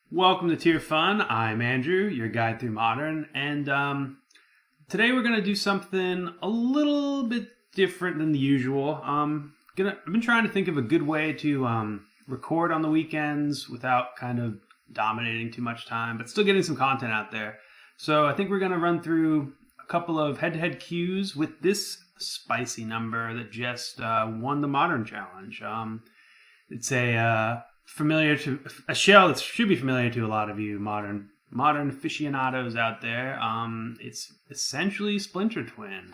Welcome to Tier Fun. I'm Andrew, your guide through Modern, and today we're gonna do something a little bit different than the usual. I've been trying to think of a good way to record on the weekends without kind of dominating too much time, but still getting some content out there. So I think we're gonna run through a couple of head-to-head queues with this spicy number that just won the Modern Challenge. It's a shell that should be familiar to a lot of you modern aficionados out there. It's essentially Splinter Twin.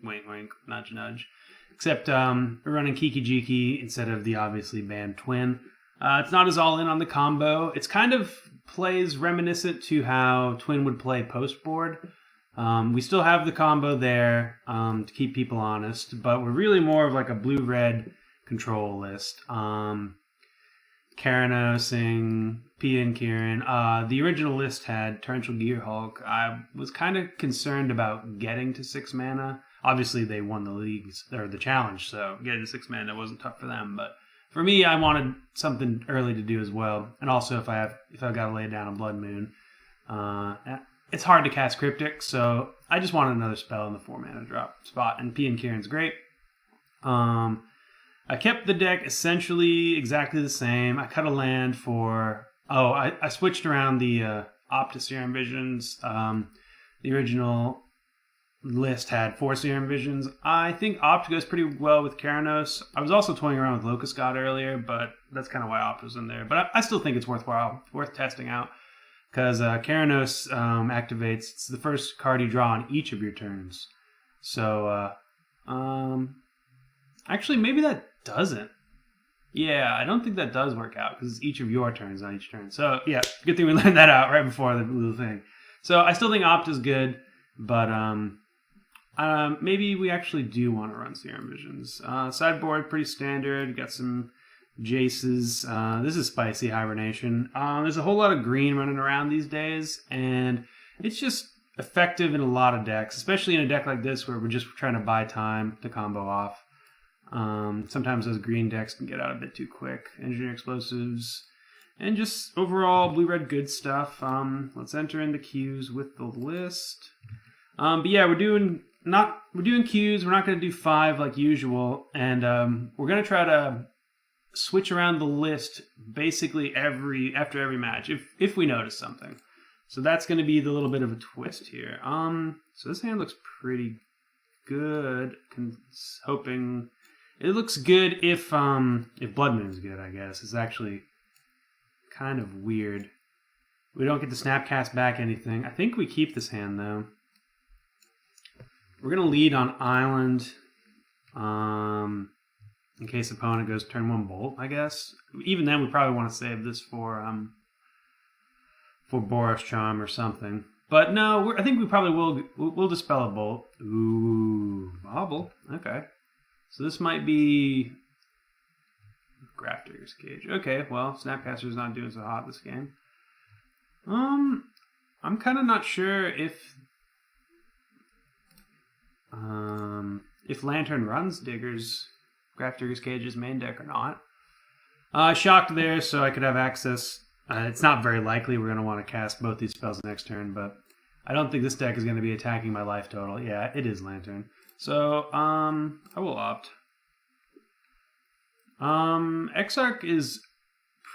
Wink, wink, nudge, nudge. Except we're running Kiki-Jiki instead of the obviously banned Twin. It's not as all in on the combo. It's kind of plays reminiscent to how Twin would play post board. We still have the combo there to keep people honest, but we're really more of like a blue-red control list. Karanosing, Pia and Kieran. The original list had Torrential Gearhulk. I was kind of concerned about getting to 6 mana. Obviously, they won the leagues or the challenge, so getting to 6 mana wasn't tough for them. But for me, I wanted something early to do as well. And also, if I've got to lay down a Blood Moon, it's hard to cast Cryptic, so I just wanted another spell in the 4 mana drop spot. And Pia and Kieran's great. I kept the deck essentially exactly the same. I cut a land for... I switched around the Optus Serum Visions. The original list had 4 Serum Visions. I think Opt goes pretty well with Keranos. I was also toying around with Locust God earlier, but that's kind of why Opt was in there. But I still think it's worthwhile, worth testing out. Because Keranos activates... It's the first card you draw on each of your turns. So, actually, maybe that doesn't. Yeah, I don't think that does work out because it's each of your turns on each turn. So yeah, good thing we learned that out right before the little thing. So I still think Opt is good, but maybe we actually do want to run Serum Visions. Sideboard pretty standard. Got some Jaces. This is spicy Hibernation. There's a whole lot of green running around these days, and it's just effective in a lot of decks, especially in a deck like this where we're just trying to buy time to combo off. Sometimes those green decks can get out a bit too quick. Engineer Explosives, and just overall blue-red good stuff. Let's enter into queues with the list. But yeah, we're doing queues. We're not going to do 5 like usual, and we're going to try to switch around the list basically after every match if we notice something. So that's going to be the little bit of a twist here. So this hand looks pretty good. Hoping. It looks good if Blood Moon's good, I guess. It's actually kind of weird. We don't get to Snapcast back anything. I think we keep this hand, though. We're going to lead on Island in case opponent goes turn 1 Bolt, I guess. Even then, we probably want to save this for Boros Charm or something. But no, I think we probably we'll dispel a Bolt. Ooh, Bobble. Okay. So this might be Grafdigger's Cage. Okay, well, Snapcaster's not doing so hot this game. I'm kind of not sure if Lantern runs Grafdigger's Cage's main deck or not. Shocked there, so I could have access. It's not very likely we're going to want to cast both these spells next turn, but I don't think this deck is going to be attacking my life total. Yeah, it is Lantern. So, I will opt. Exarch is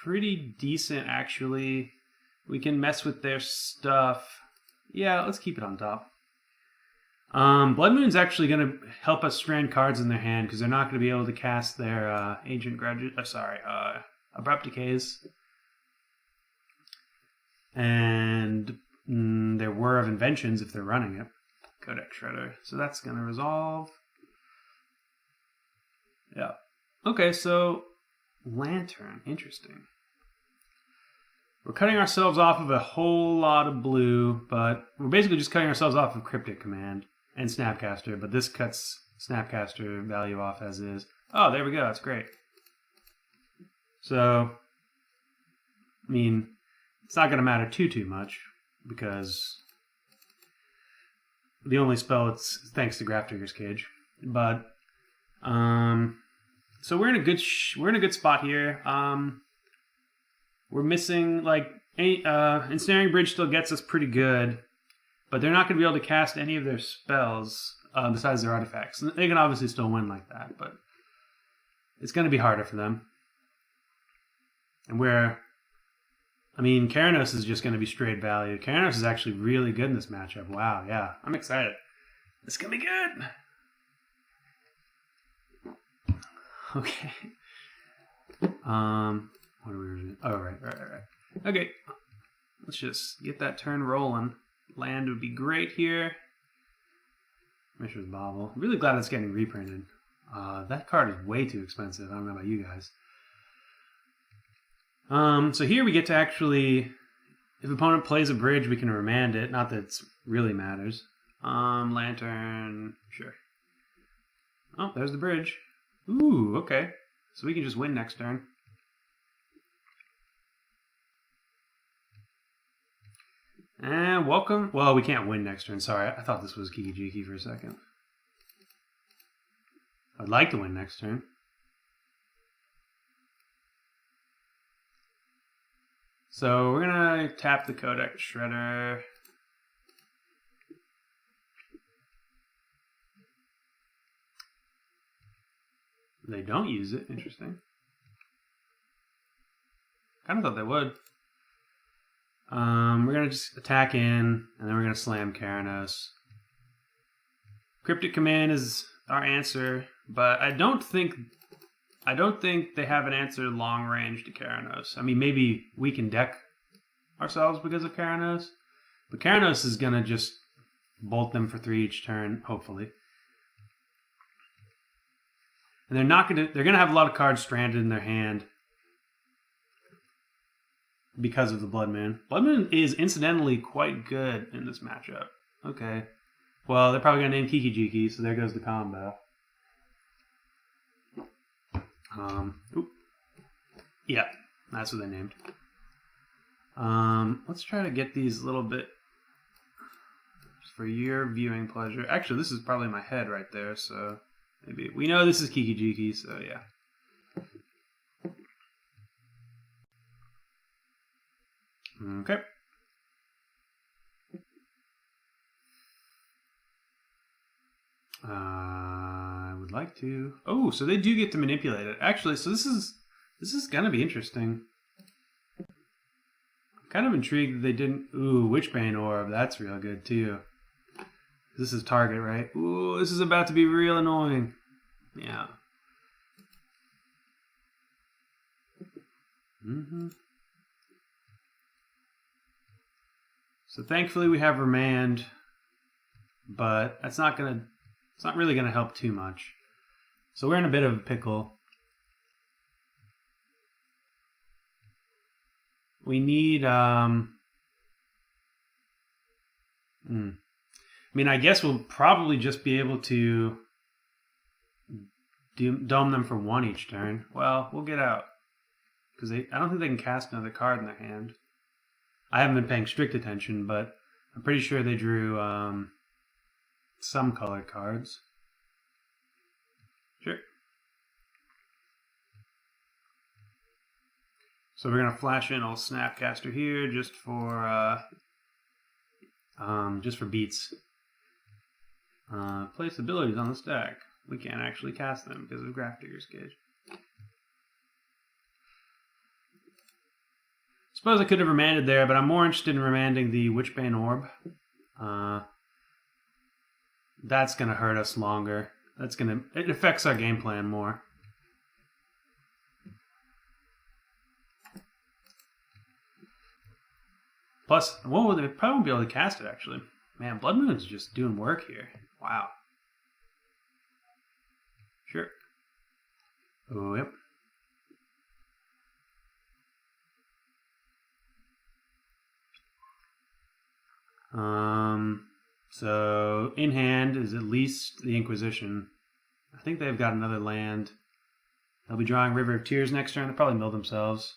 pretty decent, actually. We can mess with their stuff. Yeah, let's keep it on top. Blood Moon's actually going to help us strand cards in their hand because they're not going to be able to cast their Abrupt Decays. And their Whir of Inventions if they're running it. Codex Shredder. So that's going to resolve. Yeah. Okay, so Lantern. Interesting. We're cutting ourselves off of a whole lot of blue, but we're basically just cutting ourselves off of Cryptic Command and Snapcaster, but this cuts Snapcaster value off as is. Oh, there we go. That's great. So, I mean, it's not going to matter too much because the only spell it's thanks to Grafdigger's Cage, but so we're in a good spot here. We're missing, like, Ensnaring Bridge still gets us pretty good, but they're not going to be able to cast any of their spells besides their artifacts. They can obviously still win like that, but it's going to be harder for them. And Keranos is just going to be straight value. Keranos is actually really good in this matchup. Wow, yeah, I'm excited. It's going to be good. Okay. What are we doing? Oh, right. Okay. Let's just get that turn rolling. Land would be great here. Mishra's Bauble. Really glad it's getting reprinted. That card is way too expensive. I don't know about you guys. So here we get to actually, if opponent plays a bridge, we can remand it. Not that it really matters. Lantern, sure. Oh, there's the bridge. Ooh, okay. So we can just win next turn. And welcome. Well, we can't win next turn. Sorry, I thought this was Kiki-Jiki for a second. I'd like to win next turn. So we're going to tap the Codex Shredder. They don't use it. Interesting. Kind of thought they would. We're going to just attack in, and then we're going to slam Keranos. Cryptic Command is our answer, but I don't think they have an answer long range to Keranos. I mean, maybe we can deck ourselves because of Keranos, but Keranos is going to just bolt them for 3 each turn, hopefully. And they're going to have a lot of cards stranded in their hand because of the Blood Moon. Blood Moon is incidentally quite good in this matchup. Okay. Well, they're probably going to name Kiki-Jiki, so there goes the combo. Yeah, that's what they named. Let's try to get these a little bit for your viewing pleasure. Actually, this is probably my head right there, so maybe we know this is Kiki-Jiki, so yeah. Okay. I would like to. Oh, so they do get to manipulate it. Actually, so this is gonna be interesting. I'm kind of intrigued that they didn't. Ooh, Witchbane Orb. That's real good too. This is target, right? Ooh, this is about to be real annoying. Yeah. So thankfully we have Remand, but it's not really gonna help too much. So we're in a bit of a pickle. We need I mean, I guess we'll probably just be able to dome them for 1 each turn. Well, we'll get out. Because I don't think they can cast another card in their hand. I haven't been paying strict attention, but I'm pretty sure they drew some colored cards. Sure. So we're going to flash in old Snapcaster here just for beats. Place abilities on the stack. We can't actually cast them because of Grafdigger's Cage. Suppose I could have remanded there, but I'm more interested in remanding the Witchbane Orb. That's going to hurt us longer. It affects our game plan more. Plus, they probably won't be able to cast it, actually. Man, Blood Moon's just doing work here. Wow. Sure. Oh, yep. So in hand is at least the Inquisition. I think they've got another land. They'll be drawing River of Tears next turn. They'll probably mill themselves.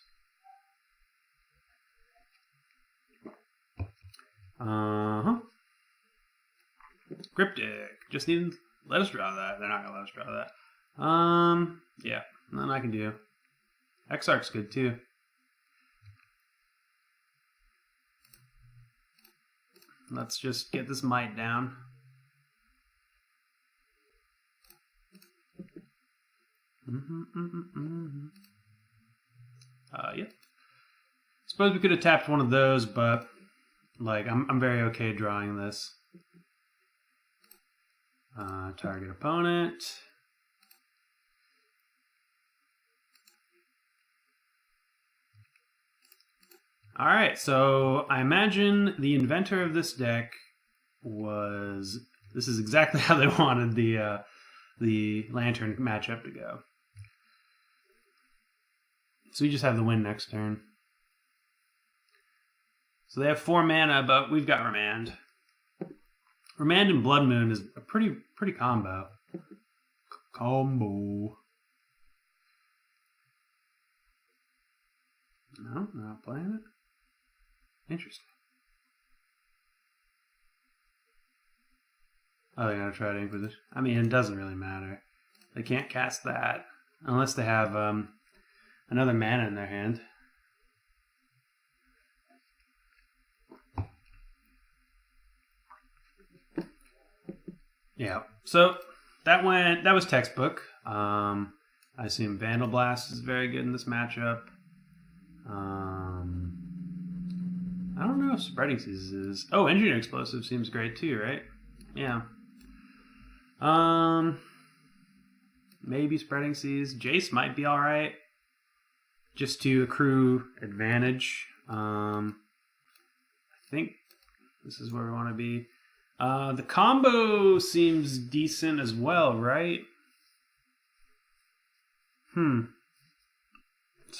Cryptic. Just need let us draw that. They're not gonna let us draw that. Yeah. Nothing I can do. Exarch's good too. Let's just get this might down. Yep. Suppose we could have tapped one of those, but like I'm very okay drawing this. Target opponent. All right, so I imagine the inventor of this deck was. This is exactly how they wanted the Lantern matchup to go. So we just have the win next turn. So they have 4 mana, but we've got Remand. Remand and Blood Moon is a pretty combo. No, not playing it. Interesting. Oh, they're gonna try to Inquisition. I mean, it doesn't really matter. They can't cast that unless they have another mana in their hand. Yeah. So that was textbook. I assume Vandal Blast is very good in this matchup. I don't know if Spreading Seas is. Oh, Engineer Explosive seems great too, right? Yeah. Maybe Spreading Seas. Jace might be alright. Just to accrue advantage. I think this is where we want to be. The combo seems decent as well, right? So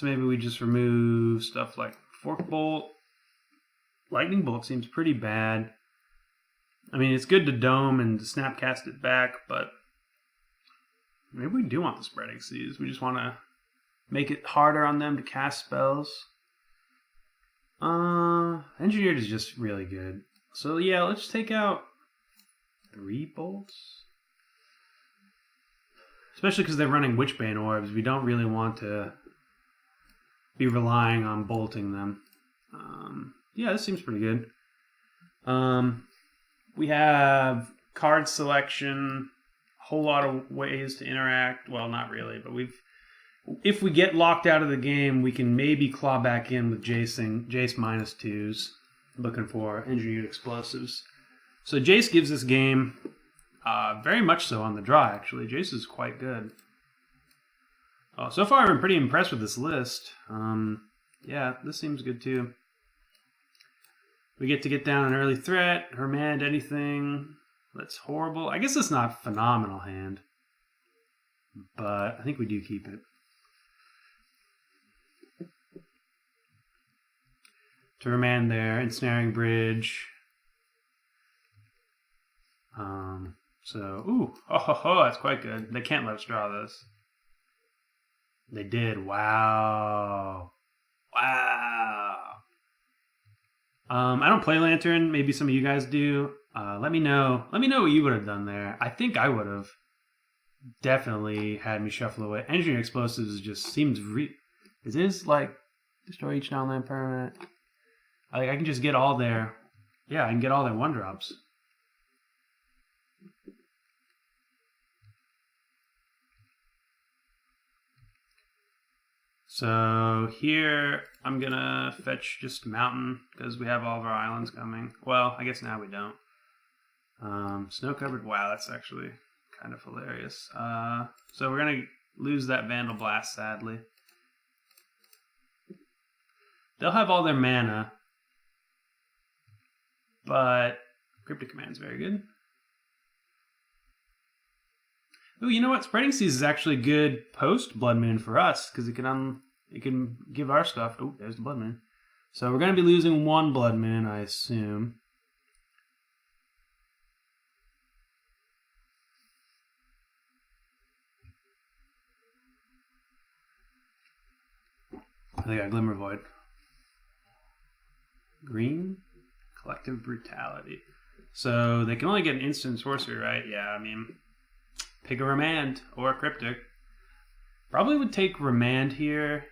maybe we just remove stuff like Fork Bolt. Lightning Bolt seems pretty bad. I mean, it's good to dome and to snapcast it back, but maybe we do want the Spreading Seas. We just want to make it harder on them to cast spells. Engineered is just really good. So yeah, let's take out 3 bolts. Especially because they're running Witchbane Orbs. We don't really want to be relying on bolting them. Yeah, this seems pretty good. We have card selection, a whole lot of ways to interact. Well, not really, but if we get locked out of the game, we can maybe claw back in with Jace -2s, looking for Engineered Explosives. So Jace gives this game very much so on the draw, actually. Jace is quite good. So far, I've been pretty impressed with this list. Yeah, this seems good too. We get to get down an early threat, Remand anything that's horrible. I guess it's not a phenomenal hand, but I think we do keep it. To Remand there, Ensnaring Bridge. That's quite good. They can't let us draw this. They did. Wow. I don't play Lantern. Maybe some of you guys do. Let me know. Let me know what you would have done there. I think I would have definitely had me shuffle away. Engineering Explosives just seems It is like destroy each non-land permanent. I can just get all their. Yeah, I can get all their 1-drops. So here I'm gonna fetch just Mountain because we have all of our islands coming. Well, I guess now we don't. Snow covered. Wow, that's actually kind of hilarious. So we're gonna lose that Vandal Blast, sadly. They'll have all their mana, but Cryptic Command is very good. Oh, you know what? Spreading Seas is actually good post Blood Moon for us because it can give our stuff. Oh, there's the Blood Moon. So we're going to be losing 1 Blood Moon, I assume. They got Glimmer Void. Green, Collective Brutality. So they can only get an instant sorcery, right? Yeah, I mean, pick a Remand or a Cryptic. Probably would take Remand here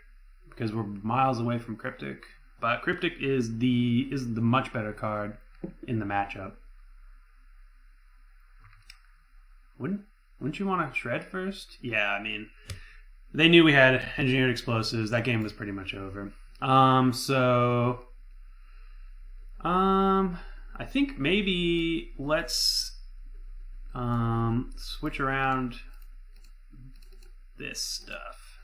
because we're miles away from Cryptic. But Cryptic is the much better card. in the matchup. Wouldn't you want to shred first? Yeah, I mean, they knew we had engineered explosives. That game was pretty much over. I think maybe let's switch around this stuff.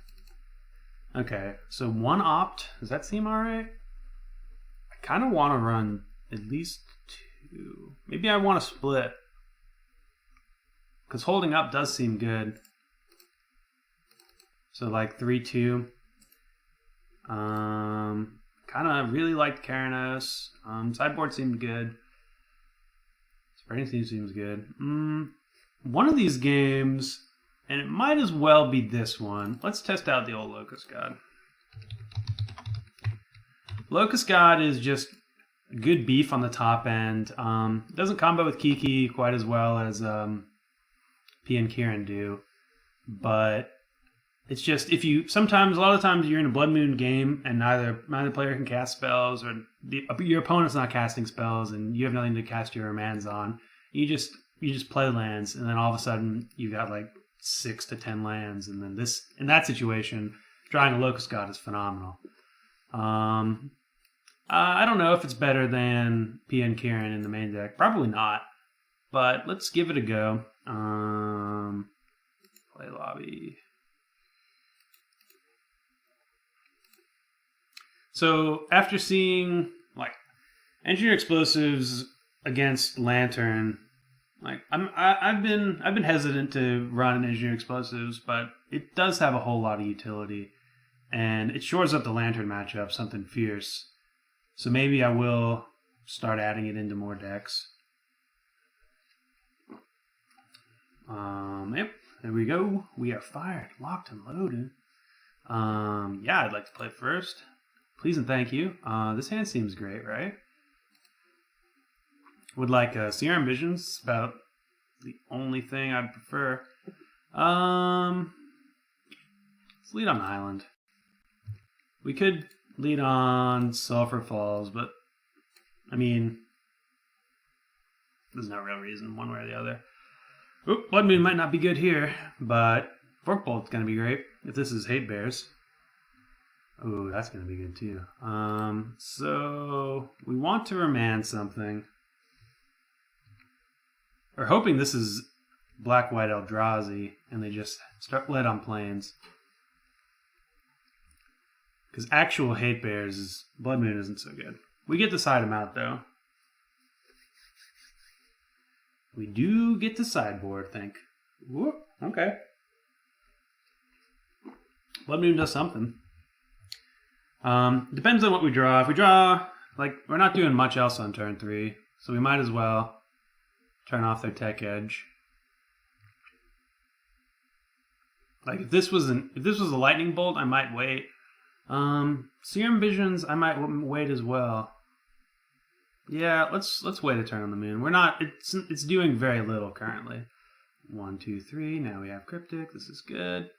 Okay, so one opt. Does that seem alright? I kind of want to run at least two. Maybe I want to split. Because holding up does seem good. So like 3-2. Kind of really liked Karanos. Sideboard seemed good. Spreading team seems good. One of these games, and it might as well be this one. Let's test out the old Locust God. Locust God is just good beef on the top end. Doesn't combo with Kiki quite as well as P and Kieran do, but it's just a lot of times you're in a Blood Moon game and neither player can cast spells, or your opponent's not casting spells and you have nothing to cast your lands on. You just play lands, and then all of a sudden you got like 6 to 10 lands, and then in that situation, drawing a Locust God is phenomenal. I don't know if it's better than P and Kieran in the main deck. Probably not, but let's give it a go. Play lobby. So after seeing like engineer explosives against Lantern, like I've been hesitant to run engineer explosives, but it does have a whole lot of utility, and it shores up the Lantern matchup something fierce. So maybe I will start adding it into more decks. Yep, there we go. We are fired, locked, and loaded. Yeah, I'd like to play first. Please and thank you. This hand seems great, right? Would like Serum Visions. About the only thing I'd prefer. Let's lead on Island. We could lead on Sulphur Falls, but I mean, there's no real reason one way or the other. Oop, Blood Moon might not be good here, but Forkbolt's gonna be great if this is Hatebears. Ooh, that's gonna be good too. So we want to remand something. We're hoping this is Black-White Eldrazi, and they just start lead on planes. Because actual Hatebears, Blood Moon isn't so good. We get to side them out though. We do get to sideboard, I think. Whoop, okay. Blood Moon does something. Depends on what we draw. If we draw, like, we're not doing much else on turn 3, so we might as well turn off their Tech Edge. Like, if this was a Lightning Bolt, I might wait. Serum Visions, I might wait as well. Yeah, let's wait a turn on the moon. We're not. It's doing very little currently. 1, 2, 3. Now we have Cryptic. This is good.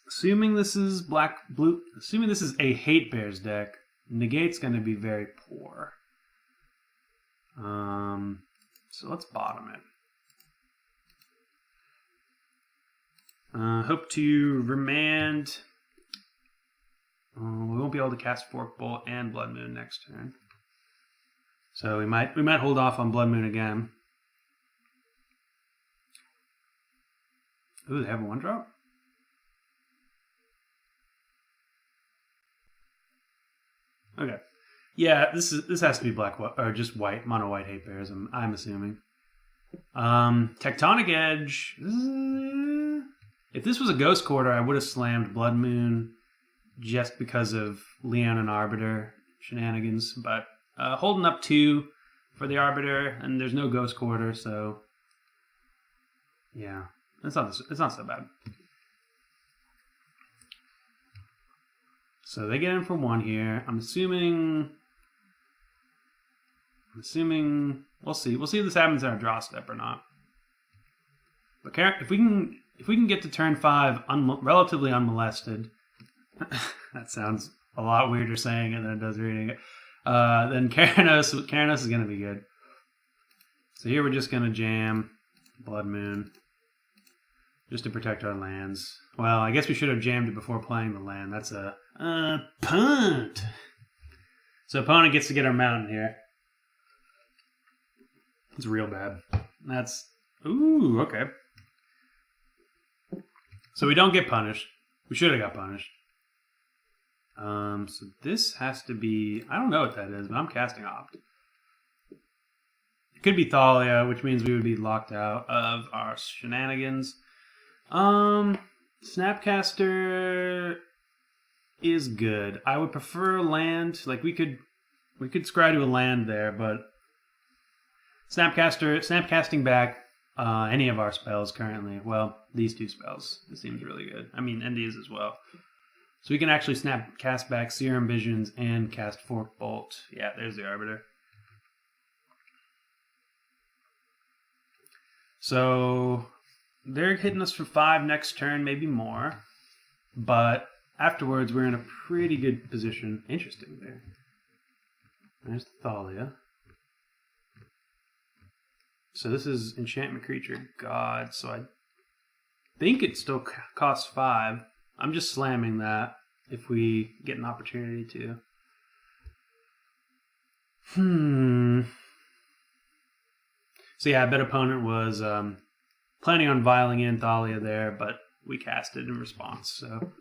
Assuming this is blue. Assuming this is a Hatebears deck, Negate's going to be very poor. So let's bottom it. Hope to remand. We won't be able to cast Forkbolt and Blood Moon next turn, so we might hold off on Blood Moon again. Ooh, they have a 1-drop. Okay, yeah, this has to be black or just white, mono white Hatebears. I'm assuming. Tectonic Edge. If this was a Ghost Quarter, I would have slammed Blood Moon just because of Leon and Arbiter shenanigans, but holding up 2 for the Arbiter, and there's no Ghost Quarter, so yeah, it's not so bad. So they get in for 1 here. I'm assuming we'll see. We'll see if this happens in our draw step or not. But if we can get to turn 5 relatively unmolested. That sounds a lot weirder saying it than it does reading it. Then Keranos is going to be good. So here we're just going to jam Blood Moon just to protect our lands. Well, I guess we should have jammed it before playing the land. That's a punt. So opponent gets to get our mountain here. It's real bad. That's... Ooh, okay. So we don't get punished. We should have got punished. So this has to be... I don't know what that is, but I'm casting Opt. It could be Thalia, which means we would be locked out of our shenanigans. Snapcaster is good. I would prefer land. Like we could scry to a land there, but snapcasting back any of our spells currently. Well, these two spells. It seems really good. I mean, and these as well. So we can actually cast back Serum Visions and cast Fork Bolt. Yeah, there's the Arbiter. So they're hitting us for 5 next turn, maybe more. But afterwards, we're in a pretty good position. Interesting there. There's the Thalia. So this is Enchantment Creature God. So I think it still costs 5. I'm just slamming that if we get an opportunity to. So yeah, I bet opponent was planning on viling in Thalia there, but we cast it in response. So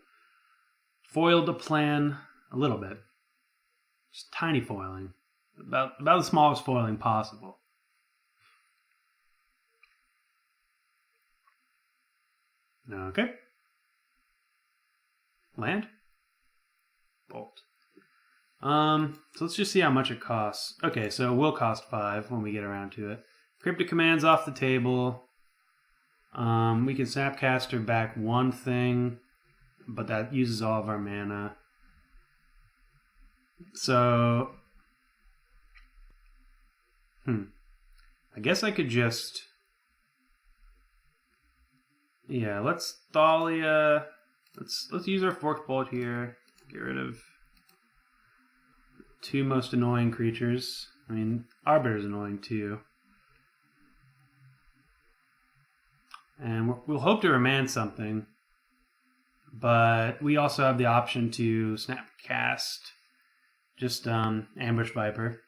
foiled the plan a little bit. Just tiny foiling. About the smallest foiling possible. Okay. Land. Bolt. So let's just see how much it costs. Okay, so it will cost 5 when we get around to it. Cryptic Command's off the table. We can Snapcaster back one thing, but that uses all of our mana. So, I guess I could just... Yeah, let's Thalia... Let's use our Forked Bolt here. Get rid of the 2 most annoying creatures. I mean, Arbiter's annoying too. And we'll hope to remand something. But we also have the option to Snapcast just Ambush Viper.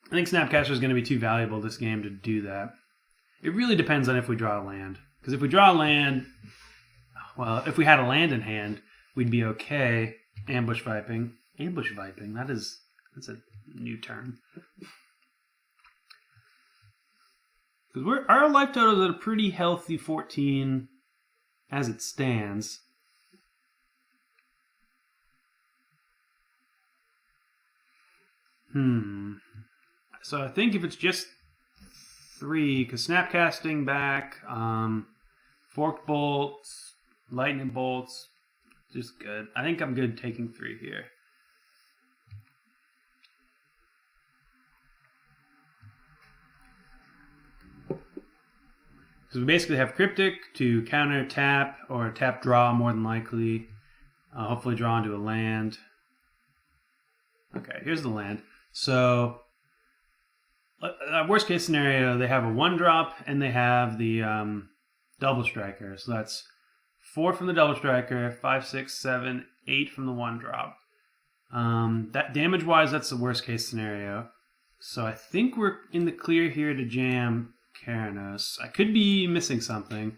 I think Snapcaster is going to be too valuable this game to do that. It really depends on if we draw a land. Because if we draw a land, well, if we had a land in hand, we'd be okay ambush viping. Ambush viping, that's a new term. Because our life total is at a pretty healthy 14 as it stands. So I think if it's just 3, because Snapcasting back, Forked Bolts, Lightning Bolts, just good. I think I'm good taking 3 here. Because we basically have Cryptic to counter tap or tap draw more than likely. Hopefully draw into a land. Okay, here's the land. So, worst case scenario, they have a 1-drop and they have the Double Striker. So that's 4 from the Double Striker, 5, 6, 7, 8 from the 1-drop. That damage-wise, that's the worst case scenario. So I think we're in the clear here to jam Keranos. I could be missing something,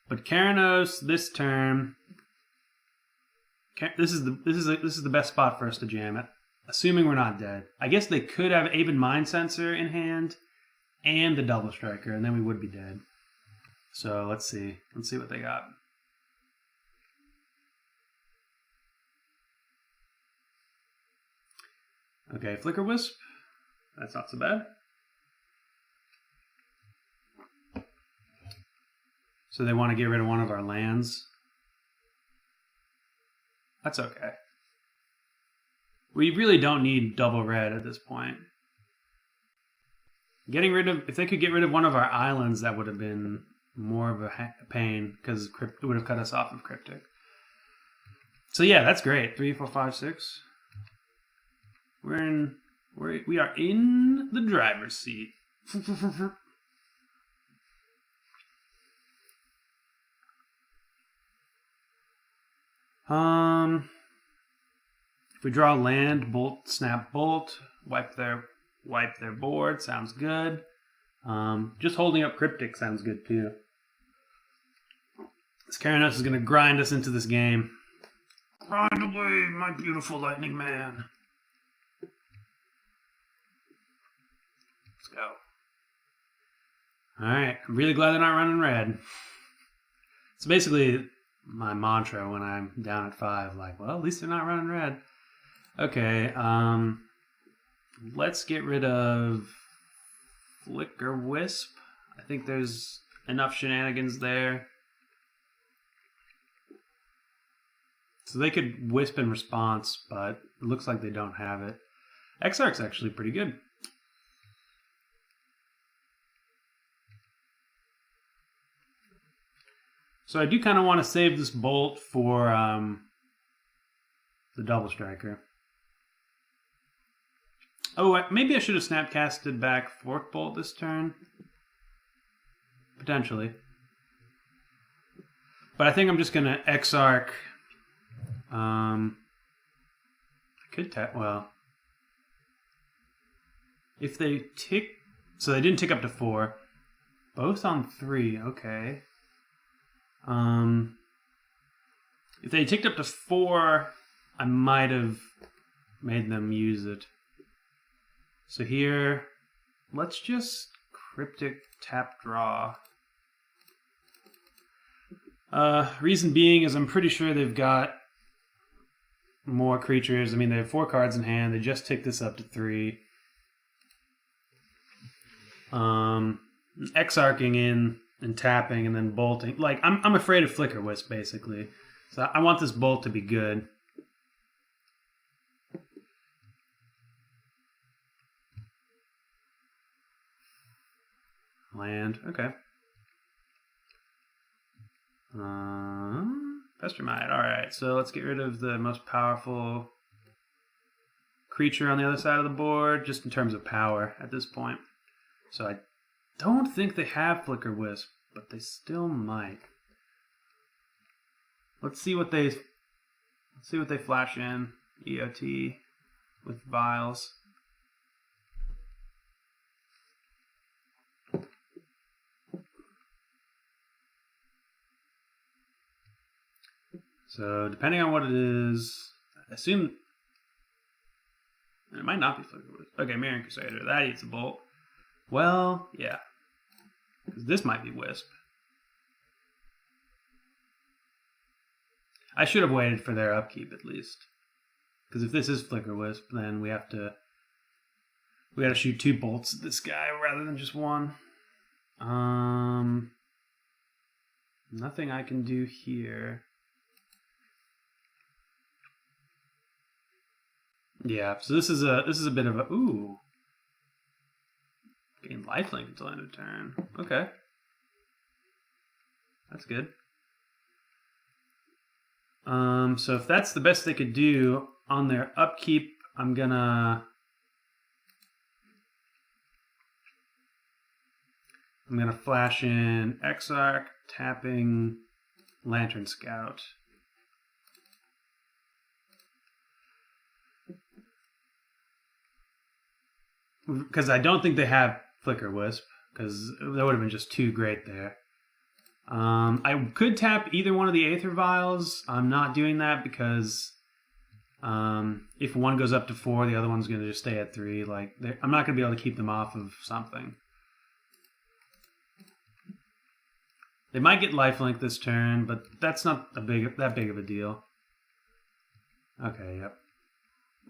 but Keranos this turn. This is the best spot for us to jam it, assuming we're not dead. I guess they could have Aben Mind Sensor in hand and the Double Striker, and then we would be dead. So let's see. Let's see what they got. Okay, Flicker Wisp. That's not so bad. So they want to get rid of one of our lands. That's okay. We really don't need double red at this point. If they could get rid of one of our islands, that would have been more of a pain, because it would have cut us off of Cryptic. So yeah, that's great. 3, 4, 5, 6. We are in the driver's seat. If we draw land, bolt, snap, bolt, wipe their board. Sounds good. Just holding up Cryptic sounds good too. This Keranos is gonna grind us into this game. Grind away, my beautiful lightning man. Let's go. Alright, I'm really glad they're not running red. It's basically my mantra when I'm down at 5, like, well, at least they're not running red. Okay, let's get rid of Flicker Wisp. I think there's enough shenanigans there. So they could Wisp in response, but it looks like they don't have it. Exarch's actually pretty good. So I do kind of want to save this bolt for the double striker. Oh, maybe I should have snapcasted back Fork Bolt this turn. Potentially. But I think I'm just going to Exarch. I could tap, well. If they tick, so they didn't tick up to 4. Both on 3, okay. If they ticked up to 4, I might have made them use it. So here, let's just Cryptic tap draw. Reason being is I'm pretty sure they've got more creatures. I mean, they have 4 cards in hand. They just ticked this up to 3. Exarching in and tapping and then bolting. Like, I'm afraid of Flicker Wisp, basically. So I want this bolt to be good. Land, okay. Pestermite, alright. So let's get rid of the most powerful creature on the other side of the board, just in terms of power at this point. So I don't think they have Flicker Wisp, but they still might. Let's see what they flash in. EOT with Vials. So depending on what it is, I assume it might not be Flicker Wisp. Okay, Mirran Crusader, that eats a bolt. Well, yeah. Because this might be Wisp. I should have waited for their upkeep at least. Because if this is Flicker Wisp, then we gotta shoot 2 bolts at this guy rather than just 1. Nothing I can do here. Yeah, so this is a bit of a ooh. Gain lifelink until end of turn. Okay. That's good. So if that's the best they could do on their upkeep, I'm gonna flash in Exarch, tapping Lantern Scout. Because I don't think they have Flicker Wisp, because that would have been just too great there. I could tap either one of the Aether Vials. I'm not doing that because if one goes up to 4, the other one's going to just stay at 3. Like, I'm not going to be able to keep them off of something. They might get lifelink this turn, but that's not that big of a deal. Okay, yep.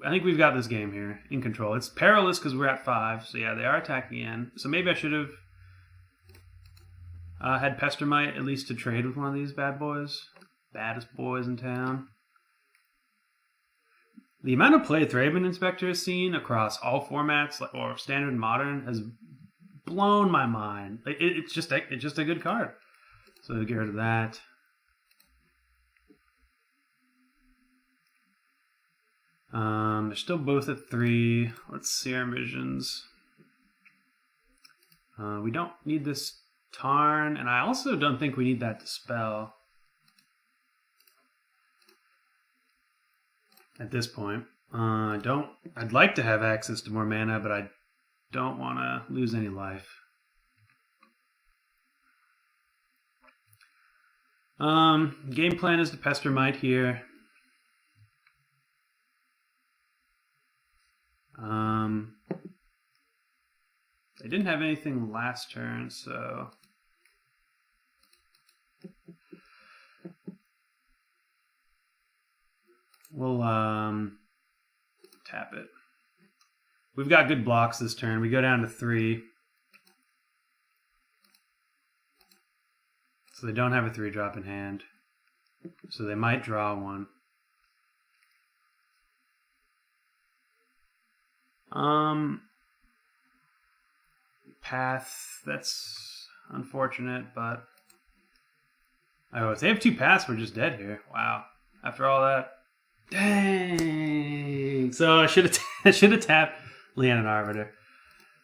I think we've got this game here in control. It's perilous because we're at 5, so yeah, they are attacking in. So maybe I should have had Pestermite at least to trade with one of these bad boys. Baddest boys in town. The amount of play Thraben Inspector has seen across all formats, or standard and modern, has blown my mind. It's just a good card. So get rid of that. They're still both at 3. Let's see our visions. We don't need this Tarn, and I also don't think we need that Dispel at this point. I'd like to have access to more mana, but I don't want to lose any life. Game plan is to Pester Might here. They didn't have anything last turn, so we'll tap it. We've got good blocks this turn. We go down to 3. So they don't have a 3-drop in hand. So they might draw one. Path, that's unfortunate, but oh, if they have 2 paths, we're just dead here. Wow. After all that. Dang. So I should have tapped Leonin Arbiter.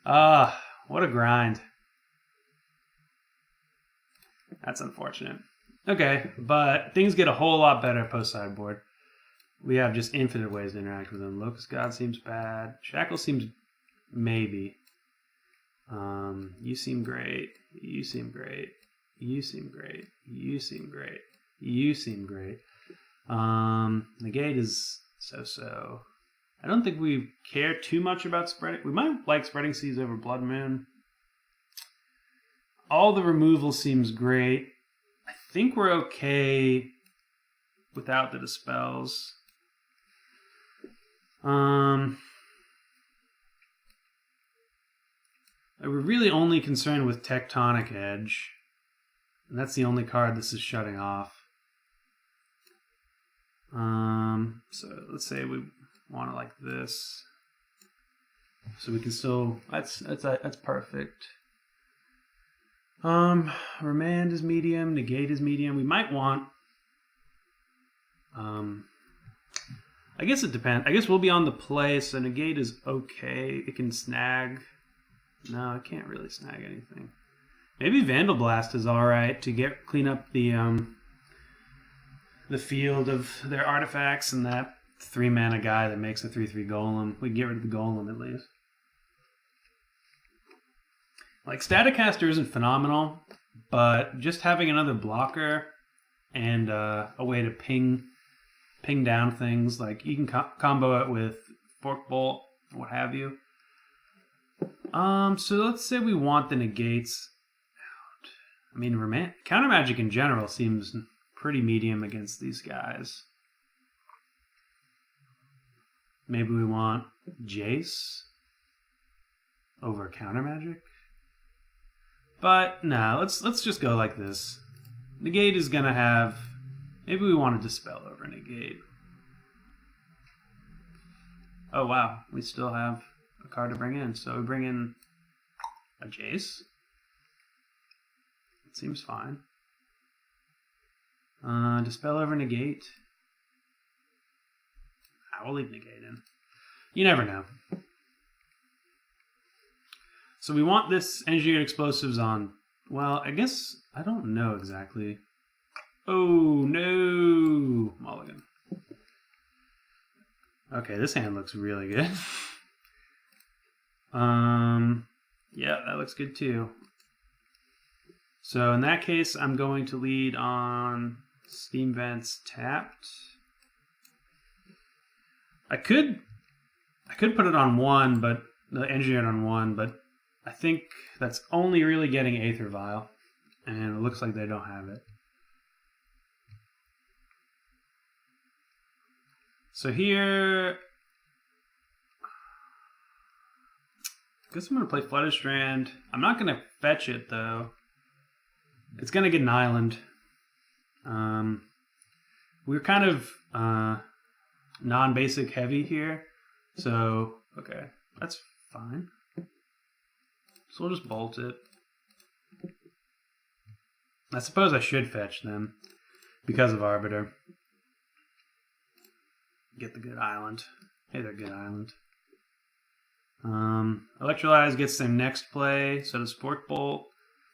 What a grind. That's unfortunate. Okay, but things get a whole lot better post sideboard. We have just infinite ways to interact with them. Locust God seems bad. Shackle seems maybe. You seem great. You seem great. You seem great. You seem great. You seem great. Negate is so-so. I don't think we care too much about spreading. We might like Spreading Seas over Blood Moon. All the removal seems great. I think we're okay without the Dispels. We're really only concerned with Tectonic Edge. And that's the only card this is shutting off. So let's say we want it like this. So we can still, that's perfect. Remand is medium, negate is medium. We might want, I guess it depends. I guess we'll be on the play, so negate is okay. It can snag. No, it can't really snag anything. Maybe Vandal Blast is alright to clean up the field of their artifacts and that 3-mana guy that makes a 3/3 golem. We can get rid of the golem at least. Like, Staticaster isn't phenomenal, but just having another blocker and a way to ping down things, like you can combo it with Fork Bolt, what have you. So let's say we want the negates out. I mean, counter magic in general seems pretty medium against these guys. Maybe we want Jace over counter magic. But no, let's just go like this. Negate is gonna have. Maybe we want to Dispel over Negate. Oh wow, we still have a card to bring in. So we bring in a Jace. It seems fine. Dispel over Negate. I will leave Negate in. You never know. So we want this engineered explosives on. Well, I guess I don't know exactly. Oh no, mulligan. Okay, this hand looks really good. Yeah, that looks good too. So in that case, I'm going to lead on Steam Vents tapped. I could put it on 1, but the engineered on 1, but I think that's only really getting Aether Vial, and it looks like they don't have it. So here, I guess I'm going to play Flooded Strand. I'm not going to fetch it, though. It's going to get an island. We're kind of non-basic heavy here, so, okay, that's fine. So we'll just bolt it. I suppose I should fetch them because of Arbiter. Get the good island. Hey, they're good island. Electrolyze gets their next play, so does Fork Bolt.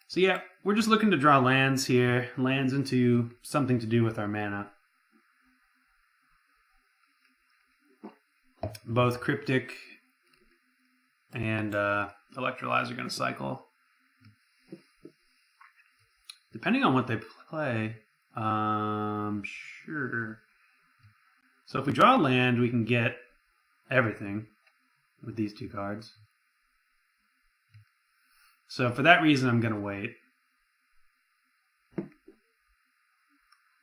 So yeah, we're just looking to draw lands here. Lands into something to do with our mana. Both Cryptic and Electrolyze are going to cycle. Depending on what they play, sure. So if we draw land, we can get everything with these two cards. So for that reason, I'm going to wait.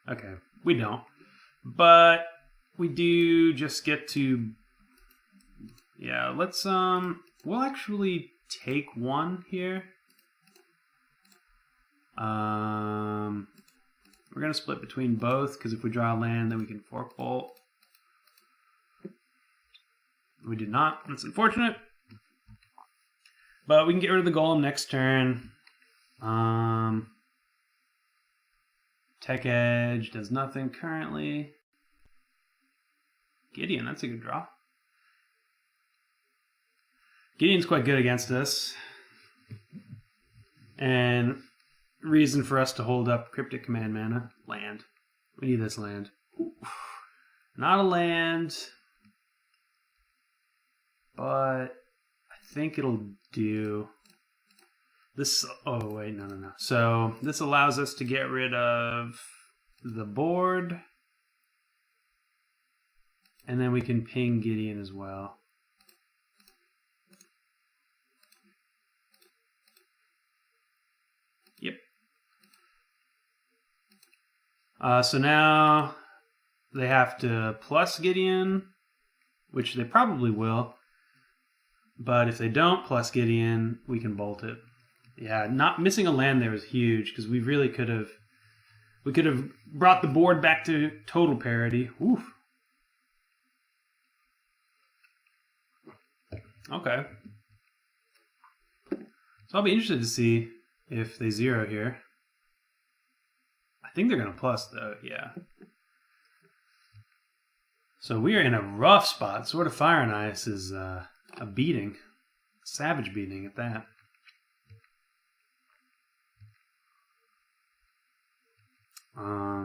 Okay, we don't. But we do just get to... Yeah, let's... We'll actually take one here. We're going to split between both, because if we draw land, then we can Fork Bolt. We did not. That's unfortunate. But we can get rid of the Golem next turn. Tech Edge does nothing currently. Gideon, that's a good draw. Gideon's quite good against us. And reason for us to hold up Cryptic Command mana. Land. We need this land. Not a land. But I think it'll do this. Oh, wait, no. So this allows us to get rid of the board. And then we can ping Gideon as well. Yep. So now they have to plus Gideon, which they probably will. But if they don't plus Gideon, we can bolt it. Yeah, not missing a land there was huge because we really could have. We could have brought the board back to total parity. Oof. Okay. So I'll be interested to see if they zero here. I think they're going to plus though. Yeah. So we are in a rough spot. Sword of Fire and Ice is a beating. A savage beating at that.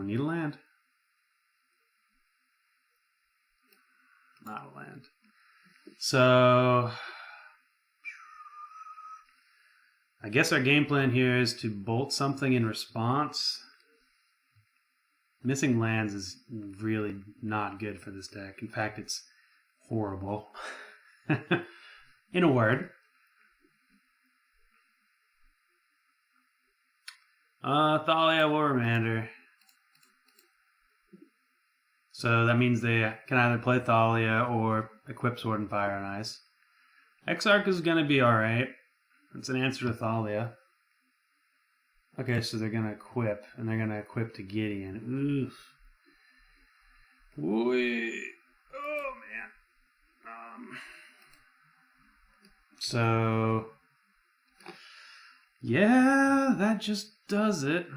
Need a land. Not a land. So I guess our game plan here is to bolt something in response. Missing lands is really not good for this deck. In fact, it's horrible. In a word. Thalia will Remander. So that means they can either play Thalia or equip Sword and Fire and Ice. Exarch is going to be alright. It's an answer to Thalia. Okay, so they're going to equip, and they're going to equip to Gideon. Oof. Wait. Oh, man. So, yeah, that just does it.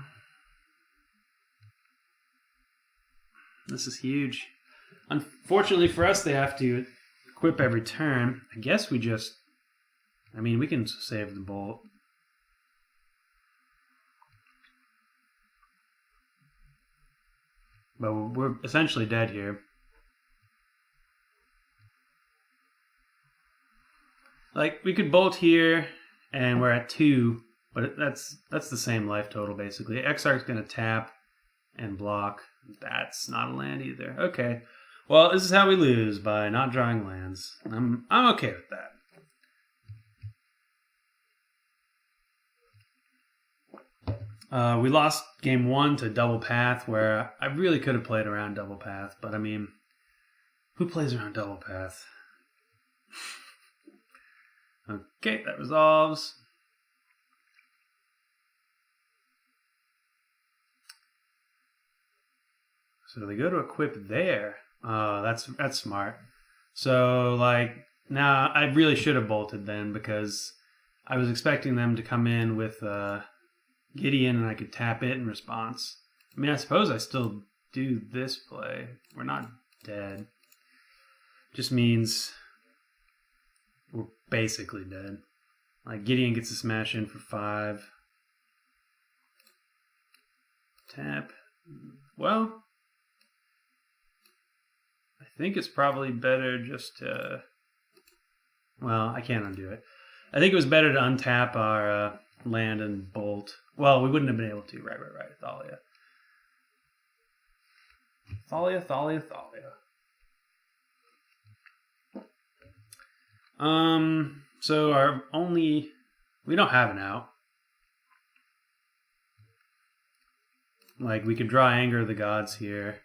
This is huge. Unfortunately for us, they have to equip every turn. I guess we just... I mean, we can save the bolt. But we're essentially dead here. Like, we could bolt here, and we're at 2, but that's the same life total, basically. Exarch's going to tap and block. That's not a land either. Okay. Well, this is how we lose, by not drawing lands. I'm okay with that. We lost game 1 to Double Path, where I really could have played around Double Path, but I mean, who plays around Double Path? Okay, that resolves. So they go to equip there. Oh, that's smart. So, like, now I really should have bolted then, because I was expecting them to come in with Gideon and I could tap it in response. I mean, I suppose I still do this play. We're not dead. just means we're basically dead. Like, Gideon gets a smash in for 5. Tap. Well, I think it's probably better just to... Well, I can't undo it. I think it was better to untap our land and bolt. Well, we wouldn't have been able to. Right. Thalia. Thalia. So our only... We don't have an out. Like, we could draw Anger of the Gods here.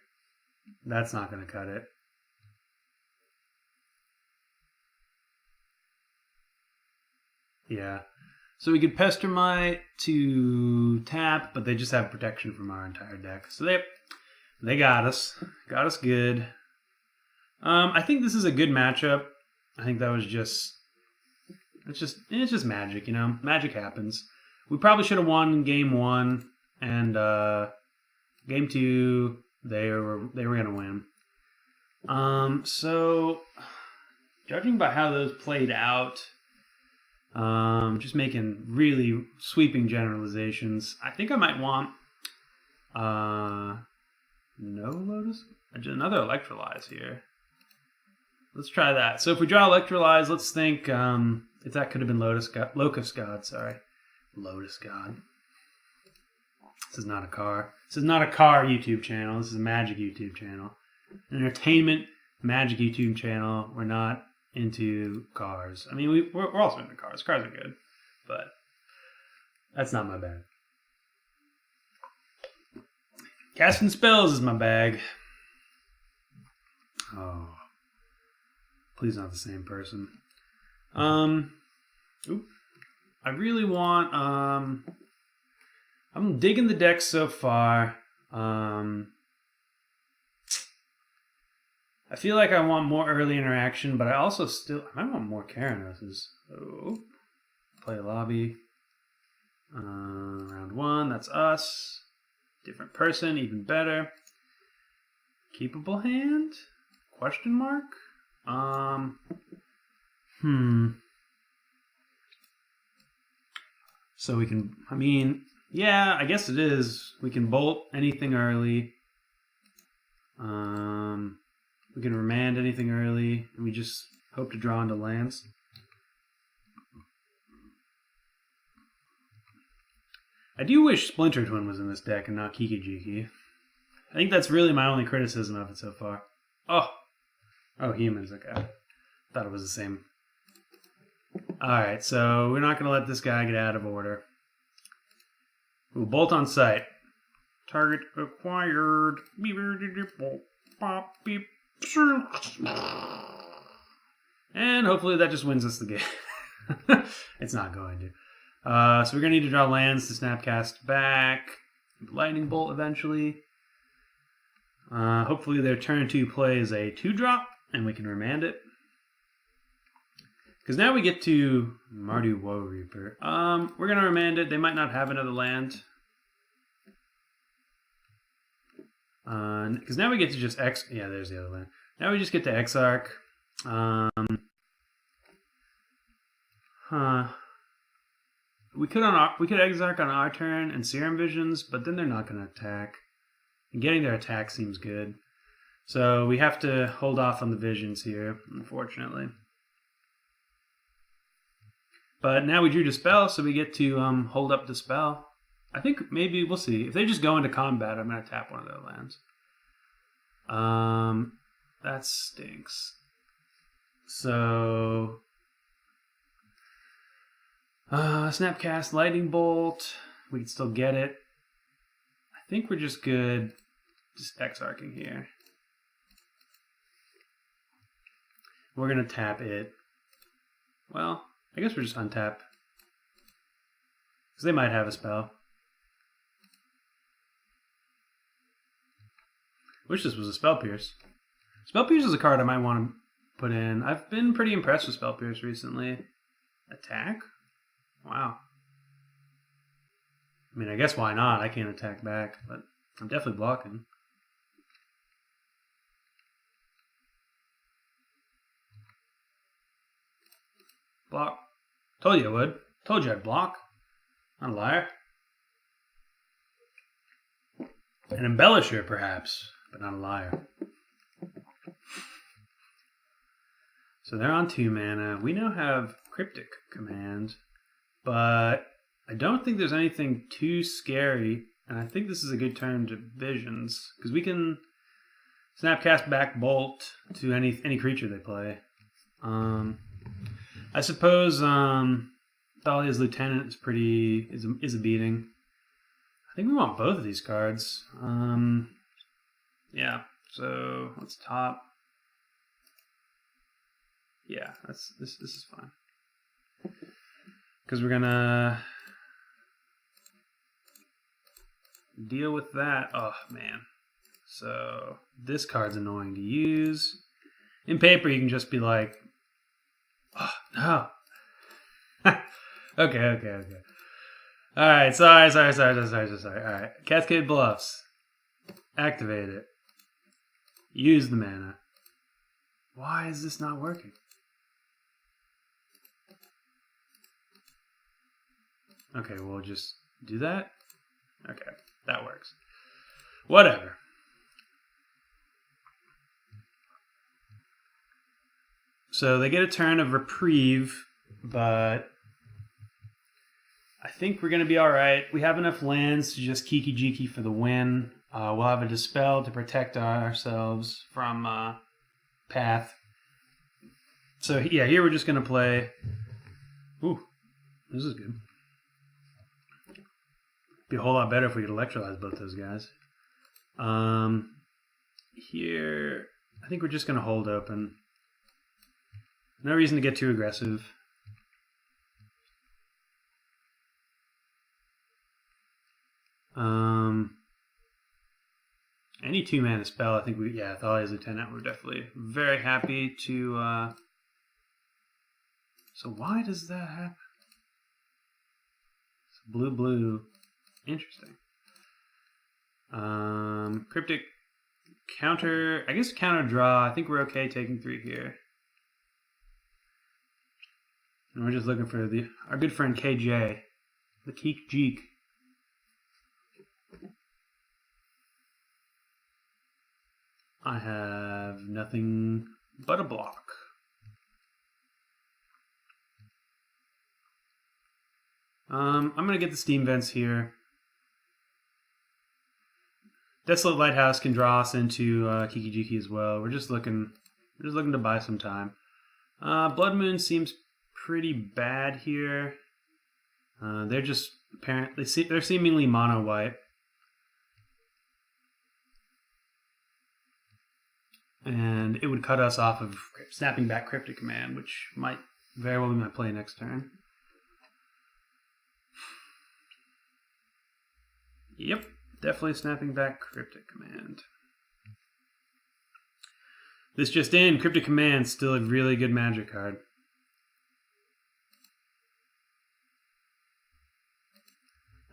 That's not going to cut it. Yeah. So we could Pestermite to tap, but they just have protection from our entire deck. So they got us. Got us good. I think this is a good matchup. I think that was just... It's just magic, you know? Magic happens. We probably should have won game 1, and game 2, they were going to win. So, judging by how those played out, just making really sweeping generalizations, I think I might want no Lotus? Another Electrolyze here. Let's try that. So if we draw Electrolyze, let's think if that could have been Locust God, sorry. Lotus God. This is not a car. This is not a car YouTube channel. This is a Magic YouTube channel. An entertainment Magic YouTube channel. We're not into cars. I mean, we're also into cars. Cars are good. But that's not my bag. Casting spells is my bag. Oh. Please not the same person. I really want... I'm digging the deck so far. I feel like I want more early interaction, but I also I might want more Karanoses. Oh, play a lobby. Round 1, that's us. Different person, even better. Keepable hand? Question mark? So we can, I mean, yeah, I guess it is. We can bolt anything early. We can remand anything early. And we just hope to draw into lands. I do wish Splinter Twin was in this deck and not Kiki-Jiki. I think that's really my only criticism of it so far. Oh, humans, okay. Thought it was the same. Alright, so we're not going to let this guy get out of order. Ooh, bolt on sight. Target acquired. And hopefully that just wins us the game. It's not going to. So we're going to need to draw lands to Snapcast back. Lightning Bolt eventually. Hopefully their turn 2 play is a 2-drop, and we can remand it. Because now we get to Mardu Woe Reaper. We're going to remand it. They might not have another land. Because now we get to just Yeah, there's the other land. Now we just get to Exarch. We could Exarch on our turn and Serum Visions, but then they're not going to attack. And getting their attack seems good. So we have to hold off on the Visions here, unfortunately. But now we drew Dispel, so we get to hold up Dispel. I think maybe we'll see. If they just go into combat, I'm going to tap one of their lands. That stinks. So... Snapcast, Lightning Bolt. We can still get it. I think we're just good. Just Exarching here. We're going to tap it. Well, I guess we're just untap. Because they might have a spell. Wish this was a Spell Pierce. Spell Pierce is a card I might want to put in. I've been pretty impressed with Spell Pierce recently. Attack? Wow. I mean, I guess why not? I can't attack back, but I'm definitely blocking. Block. Told you I would. Told you I'd block. Not a liar. An embellisher, perhaps, but not a liar. So they're on 2 mana. We now have Cryptic Command, but I don't think there's anything too scary, and I think this is a good turn to Visions, because we can Snapcast back Bolt to any creature they play. I suppose Thalia's Lieutenant is a beating. I think we want both of these cards. Yeah, so let's top. Yeah, this is fine. Because we're gonna deal with that. Oh man. So this card's annoying to use. In paper you can just be like, oh no. Okay. Alright, sorry. Alright. Cascade Bluffs. Activate it. Use the mana. Why is this not working? Okay, we'll just do that. Okay, that works. Whatever. So they get a turn of Reprieve, but I think we're going to be alright. We have enough lands to just Kiki-Jiki for the win. We'll have a Dispel to protect ourselves from Path. So yeah, here we're just going to play... Ooh, this is good. Be a whole lot better if we could electrolyze both those guys. Here, I think we're just going to hold open. No reason to get too aggressive. Any 2-mana spell, I think Thalia's Lieutenant, we're definitely very happy to... So why does that happen? It's blue. Interesting. Cryptic counter. I guess counter draw. I think we're okay taking 3 here. And we're just looking for our good friend KJ, the Kiki-Jiki. I have nothing but a block. I'm gonna get the Steam Vents here. Desolate Lighthouse can draw us into Kiki-Jiki as well. We're just looking to buy some time. Blood Moon seems pretty bad here. They're just they're seemingly mono white, and it would cut us off of snapping back Cryptic Command, which might very well be my play next turn. Yep. Definitely snapping back Cryptic Command. This just in, Cryptic Command, still a really good Magic card.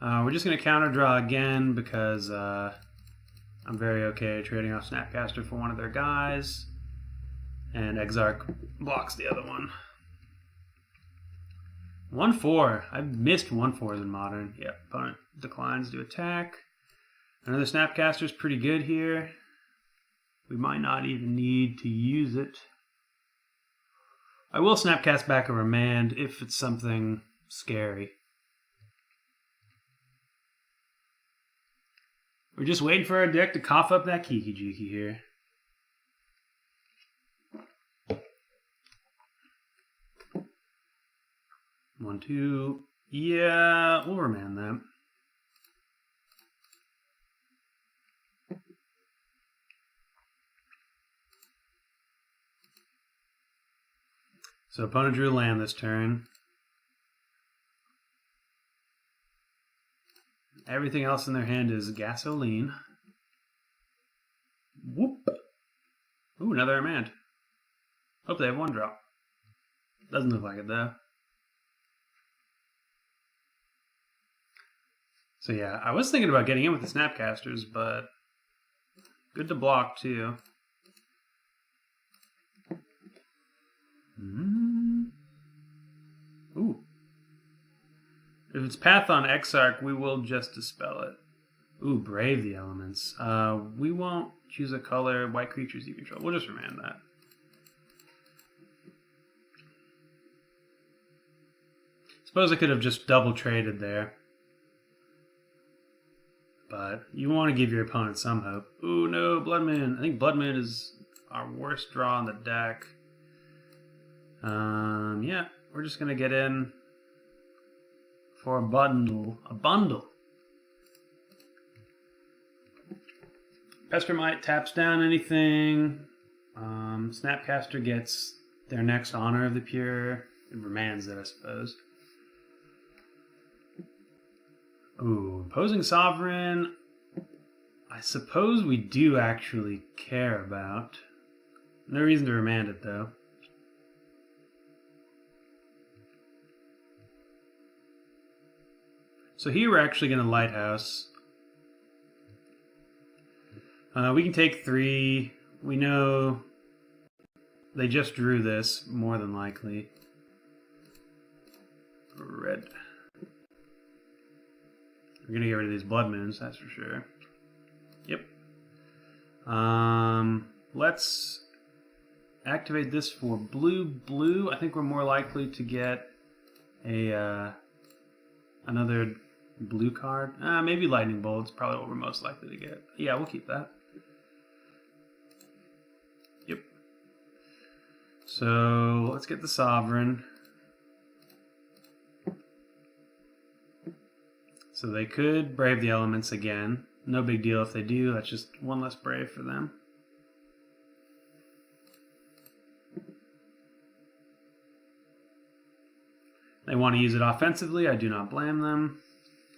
We're just going to counter draw again because I'm very okay trading off Snapcaster for one of their guys. And Exarch blocks the other one. 1-4. I've missed 1-4s in Modern. Yep, opponent declines to attack. Another Snapcaster is pretty good here. We might not even need to use it. I will Snapcast back a Remand if it's something scary. We're just waiting for our deck to cough up that Kiki-Jiki here. One, two. Yeah, we'll Remand that. So opponent drew land this turn. Everything else in their hand is gasoline. Whoop. Ooh, another Remand. Hope they have 1-drop. Doesn't look like it though. So yeah, I was thinking about getting in with the Snapcasters, but good to block too. If it's Path on Exarch, we will just dispel it. Ooh, Brave the Elements. We won't choose a color, white creatures you control. We'll just remand that. Suppose I could have just double traded there. But you want to give your opponent some hope. Ooh, no, Blood Moon. I think Blood Moon is our worst draw on the deck. Yeah, we're just going to get in for a bundle. A bundle. Pestermite taps down anything. Snapcaster gets their next Honor of the Pure. It remands it, I suppose. Ooh, Opposing Sovereign, I suppose we do actually care about. No reason to remand it, though. So here we're actually going to Lighthouse. We can take 3. We know they just drew this, more than likely. Red. We're going to get rid of these Blood Moons, that's for sure. Yep. Let's activate this for blue. I think we're more likely to get a another blue card. Maybe Lightning Bolt's probably what we're most likely to get. Yeah, we'll keep that. Yep. So let's get the Sovereign. So they could Brave the Elements again. No big deal if they do. That's just one less Brave for them. They want to use it offensively. I do not blame them.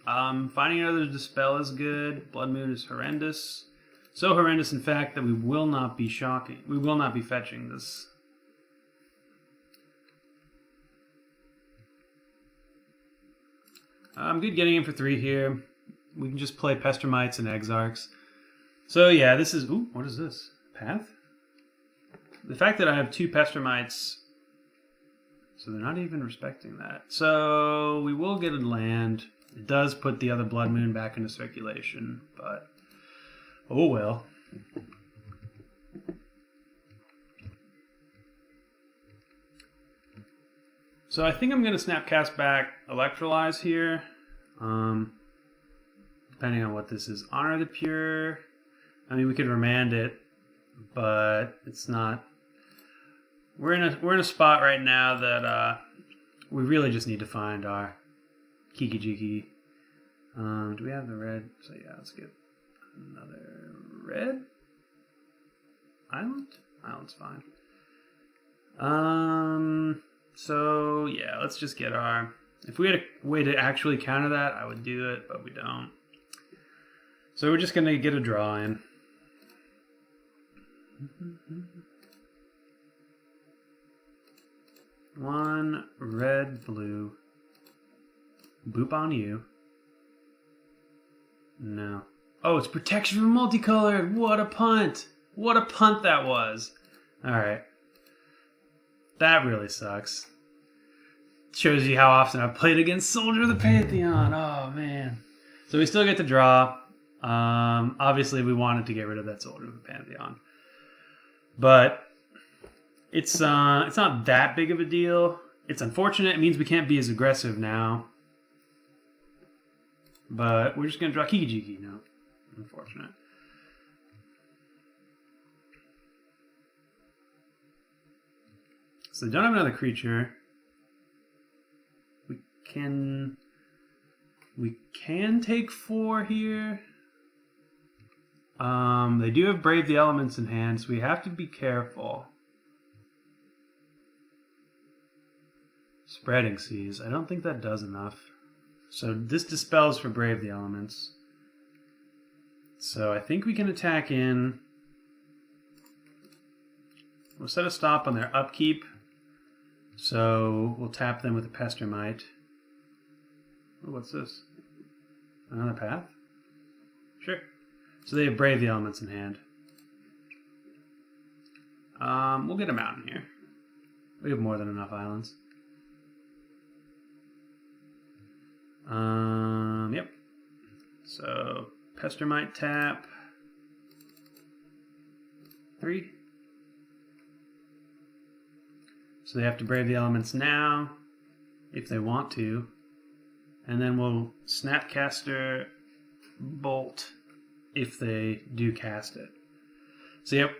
Finding another Dispel is good. Blood Moon is horrendous. So horrendous, in fact, that we will not be shocking. We will not be fetching this. I'm good getting in for 3 here. We can just play Pestermites and Exarchs. So yeah, this is... Ooh, what is this? Path? The fact that I have 2 Pestermites... So they're not even respecting that. So we will get a land. It does put the other Blood Moon back into circulation, but... Oh well. So I think I'm going to Snapcast back Electrolyze here. Depending on what this is. Honor the Pure. I mean, we could remand it, but it's not... We're in a spot right now that we really just need to find our Kiki-Jiki. Do we have the red? So yeah, let's get another red. Island? Island's fine. So yeah, let's just get our... If we had a way to actually counter that, I would do it, but we don't. So we're just going to get a draw in. One red, blue. Boop on you. No. Oh, it's protection from multicolored. What a punt. What a punt that was. Alright. That really sucks. Shows you how often I've played against Soldier of the Pantheon. Oh, man. So we still get to draw. Obviously, we wanted to get rid of that Soldier of the Pantheon. But it's not that big of a deal. It's unfortunate. It means we can't be as aggressive now. But we're just going to draw Kiki-Jiki now. Unfortunate. So they don't have another creature. We can take 4 here. They do have Brave the Elements in hand, so we have to be careful. Spreading Seas. I don't think that does enough. So this dispels for Brave the Elements. So I think we can attack in. We'll set a stop on their upkeep. So we'll tap them with a Pestermite. Oh, what's this? Another path? Sure. So they have Brave the Elements in hand. We'll get a mountain here. We have more than enough islands. Yep. So Pestermite tap. 3. So they have to brave the elements now, if they want to. And then we'll Snapcaster Bolt if they do cast it. So yep.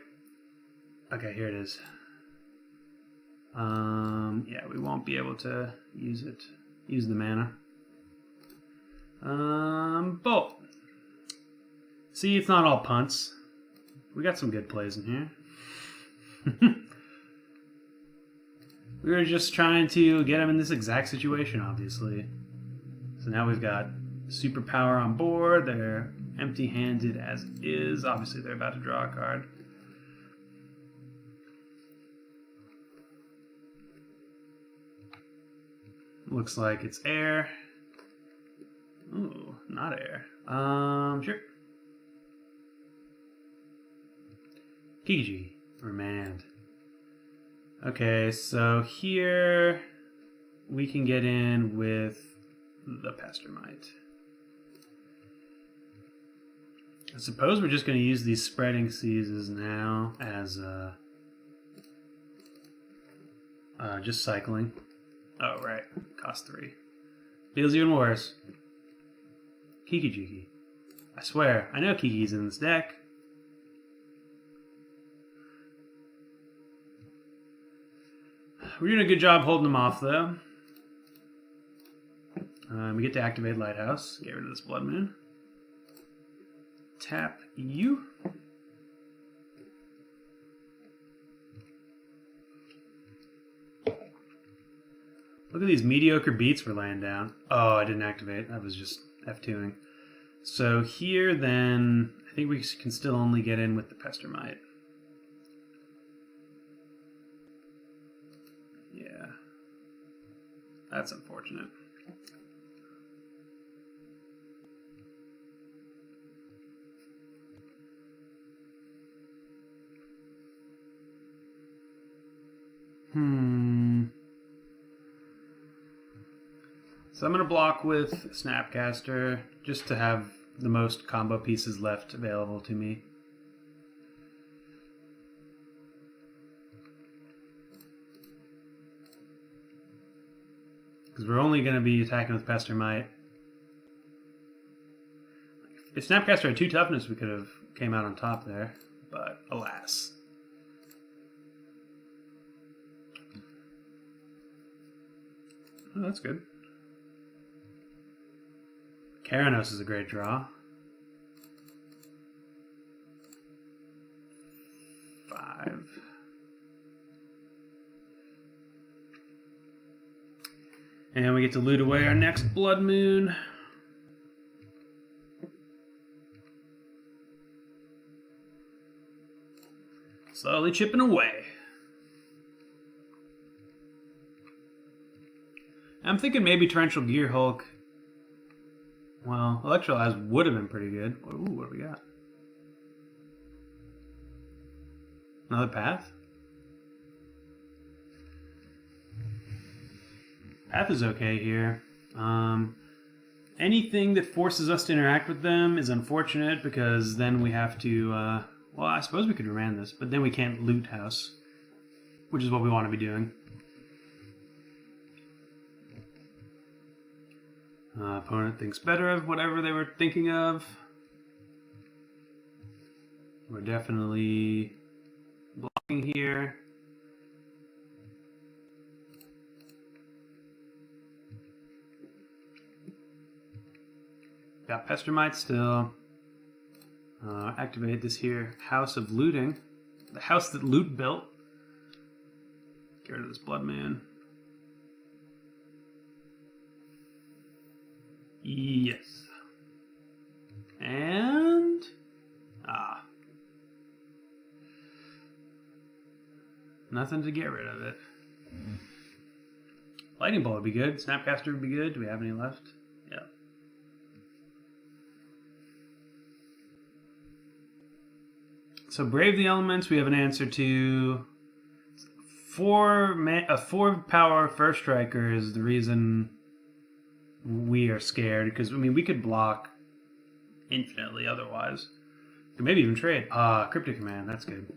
Okay, here it is. Yeah, we won't be able to use it. Use the mana. Bolt. See, it's not all punts. We got some good plays in here. We were just trying to get him in this exact situation, obviously. So now we've got superpower on board. They're empty-handed as is. Obviously, they're about to draw a card. Looks like it's air. Ooh, not air. Sure. Kiki-Jiki, Remand. Okay, so here we can get in with the Pestermite. I suppose we're just going to use these Spreading Seizes now as just cycling. Oh, right. Cost 3. Feels even worse. Kiki-Jiki. I swear, I know Kiki's in this deck. We're doing a good job holding them off, though. We get to activate Lighthouse. Get rid of this Blood Moon. Tap you. Look at these mediocre beats we're laying down. Oh, I didn't activate. That was just F2ing. So here, then, I think we can still only get in with the Pestermite. Yeah. That's unfortunate. So I'm going to block with Snapcaster just to have the most combo pieces left available to me. Because we're only going to be attacking with Pestermite. If Snapcaster had 2 toughness, we could have came out on top there, but alas. Oh, that's good. Keranos is a great draw. 5. And we get to loot away our next Blood Moon. Slowly chipping away. I'm thinking maybe Torrential Gear Hulk. Well, Electrolyze would have been pretty good. Ooh, what do we got? Another path? Path is okay here. Anything that forces us to interact with them is unfortunate because then we have to, well, I suppose we could remand this, but then we can't loot house, which is what we want to be doing. Opponent thinks better of whatever they were thinking of. We're definitely blocking here. Got Pestermite still. Activate this here House of Looting. The house that Loot built. Get rid of this Blood Man. Yes. And... nothing to get rid of it. Lightning Bolt would be good. Snapcaster would be good. Do we have any left? Yeah. So Brave the Elements, we have an answer to. A 4 power first striker is the reason we are scared because, I mean, we could block infinitely otherwise. Could maybe even trade. Cryptic Command, that's good.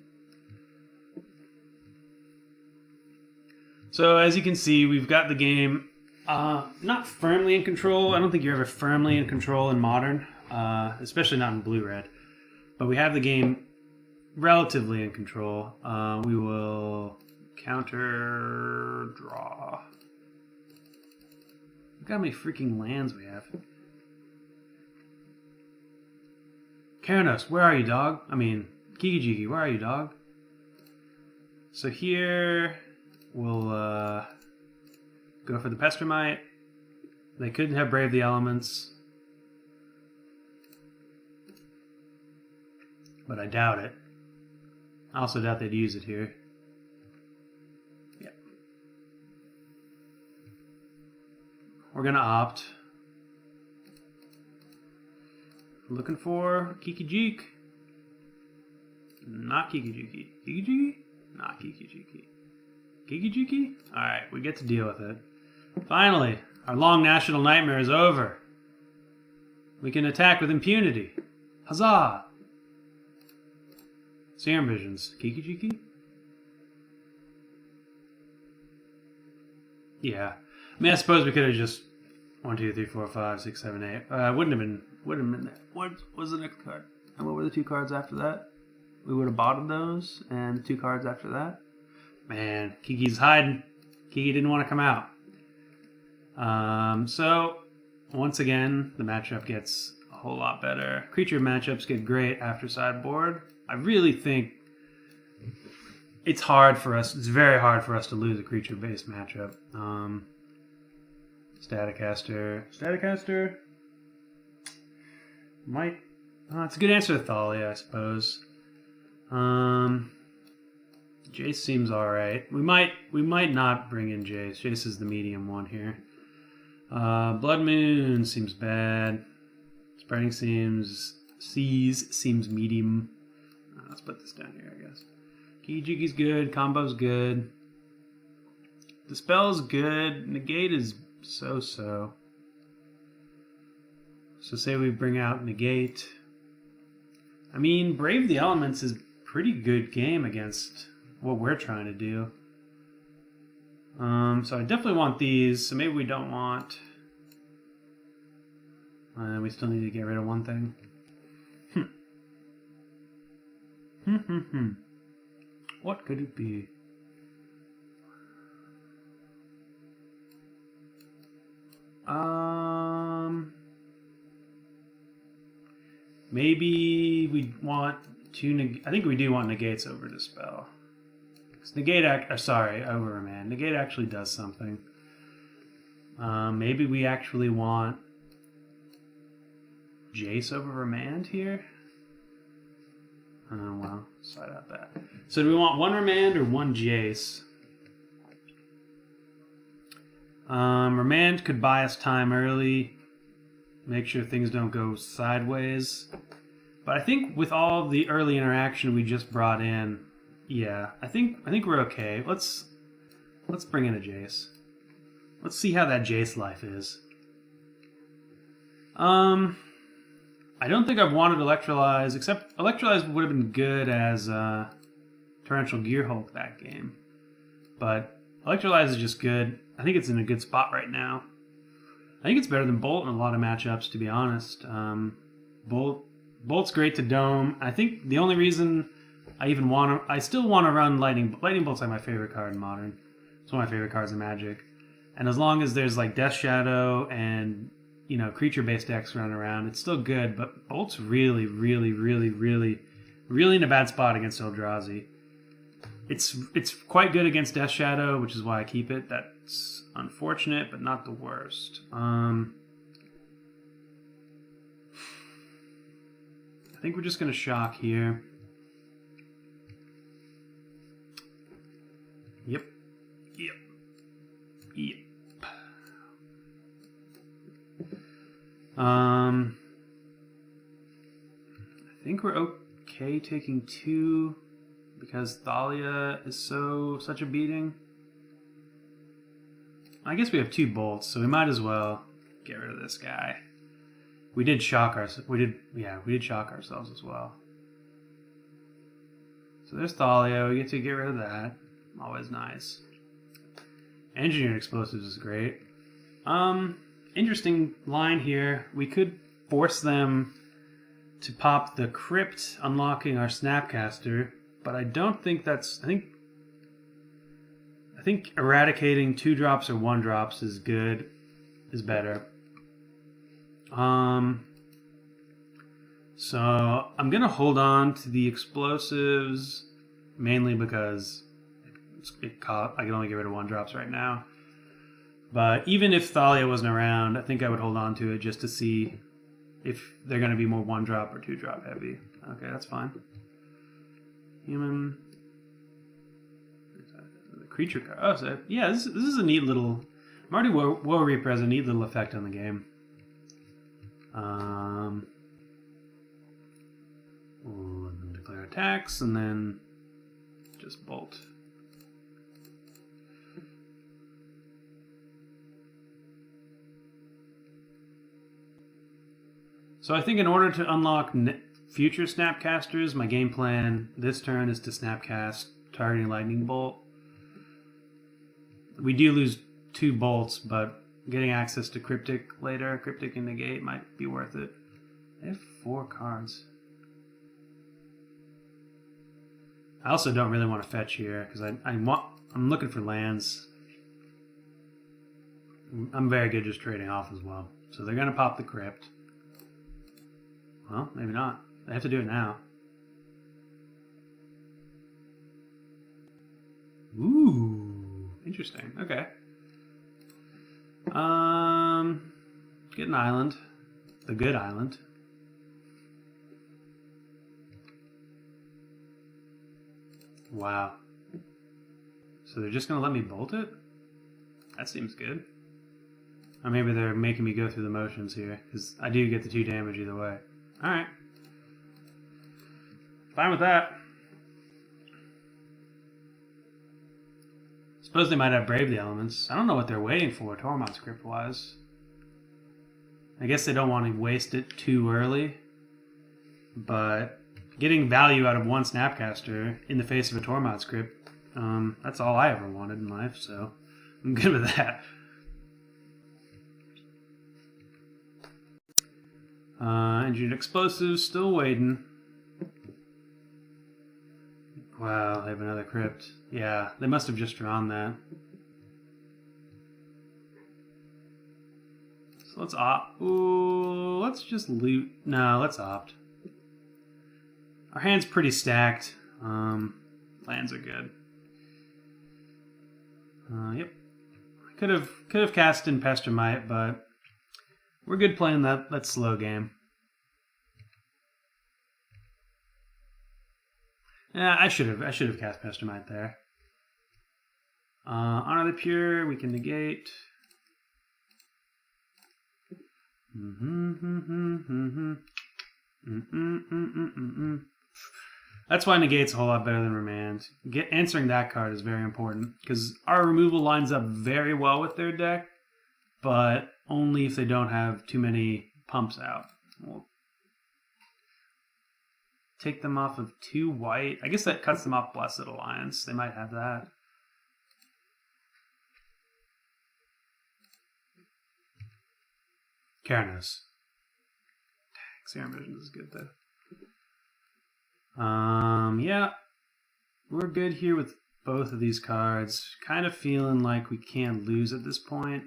So as you can see, we've got the game not firmly in control. I don't think you're ever firmly in control in Modern, especially not in Blue-Red. But we have the game relatively in control. We will counter draw. Look how many freaking lands we have. Keranos, where are you, dog? I mean, Kiki-Jiki, where are you, dog? So here, we'll go for the Pestermite. They could have Brave the Elements, but I doubt it. I also doubt they'd use it here. Yeah. We're gonna opt. Looking for Kiki-Jiki. Not Kiki-Jiki. Kiki-Jiki? Not Kiki-Jiki. Kiki-Jiki? Alright, we get to deal with it. Finally, our long national nightmare is over. We can attack with impunity. Huzzah! Serum Visions. Kiki-Jiki? Yeah. I mean, I suppose we could have just 1, 2, 3, 4, 5, 6, 7, 8. Wouldn't have been that. What was the next card? And what were the 2 cards after that? We would have bottomed those, and the 2 cards after that. Man, Kiki's hiding. Kiki didn't want to come out. So, once again, the matchup gets a whole lot better. Creature matchups get great after sideboard. I really think it's hard for us. It's very hard for us to lose a creature-based matchup. Staticaster. Might. It's a good answer to Thalia, I suppose. Jace seems alright. We might not bring in Jace. Jace is the medium one here. Blood Moon seems bad. Spreading seems medium. Let's put this down here, I guess. Kiki-Jiki's good. Combo's good. Dispel's good. Negate is so-so. So say we bring out Negate. I mean, Brave the Elements is a pretty good game against what we're trying to do. So I definitely want these. So maybe we don't want... we still need to get rid of one thing. What could it be? Maybe we want to... I think we do want Negates over Dispel. Negate over Remand. Negate actually does something. Maybe we actually want Jace over Remand here? Well, side out that. So do we want 1 Remand or 1 Jace? Remand could buy us time early, make sure things don't go sideways. But I think with all the early interaction we just brought in, yeah, I think we're okay. Let's bring in a Jace. Let's see how that Jace life is. I don't think I've wanted Electrolyze, except Electrolyze would have been good as Torrential Gearhulk that game. But Electrolyze is just good. I think it's in a good spot right now. I think it's better than Bolt in a lot of matchups, to be honest. Bolt's great to Dome. I think the only reason I still want to run Lightning Bolt's like my favorite card in Modern. It's one of my favorite cards in Magic. And as long as there's like Death Shadow and, you know, creature-based decks running around, it's still good. But Bolt's really in a bad spot against Eldrazi. It's quite good against Death Shadow, which is why I keep it. That's unfortunate, but not the worst. I think we're just going to shock here. Yep. I think we're okay taking 2 because Thalia is such a beating. I guess we have 2 bolts, so we might as well get rid of this guy. We did shock ourselves. We did shock ourselves as well. So there's Thalia. We get to get rid of that. Always nice. Engineered explosives is great. Interesting line here. We could force them to pop the crypt, unlocking our Snapcaster, but I don't think that's. I think eradicating 2-drops or 1-drops is good. Is better. So I'm gonna hold on to the explosives mainly because I can only get rid of 1-drops right now. But even if Thalia wasn't around, I think I would hold on to it just to see if they're going to be more 1-drop or 2-drop heavy. Okay, that's fine. Human. The creature card. Oh, so yeah, this is a neat little. Marty Woe Reaper has a neat little effect on the game. We'll declare attacks and then just bolt. So I think in order to unlock future Snapcasters, my game plan this turn is to Snapcast targeting Lightning Bolt. We do lose 2 bolts, but getting access to Cryptic later, Cryptic and Negate, might be worth it. They have 4 cards. I also don't really want to fetch here because I'm looking for lands. I'm very good just trading off as well. So they're gonna pop the Crypt. Well, maybe not. They have to do it now. Ooh, interesting. Okay. Get an island. The good island. Wow. So they're just gonna let me bolt it? That seems good. Or maybe they're making me go through the motions here, because I do get the 2 damage either way. Alright. Fine with that. Suppose they might have Brave the Elements. I don't know what they're waiting for, Tormod script-wise. I guess they don't want to waste it too early. But getting value out of 1 Snapcaster in the face of a Tormod script, that's all I ever wanted in life, so I'm good with that. Engineered explosives, still waiting. Wow, they have another crypt. Yeah, they must have just drawn that. So let's opt. Ooh, let's just loot. No, let's opt. Our hand's pretty stacked. Lands are good. Yep. Could have cast in Pestermite, but we're good playing that slow game. Yeah, I should have cast Pestermite there. Honor the Pure, we can negate. That's why negate's a whole lot better than remand. Answering that card is very important because our removal lines up very well with their deck, but only if they don't have too many pumps out. We'll take them off of 2 white. I guess that cuts them off Blessed Alliance. They might have that. Karanos. Serum Vision is good though. Yeah. We're good here with both of these cards. Kind of feeling like we can't lose at this point.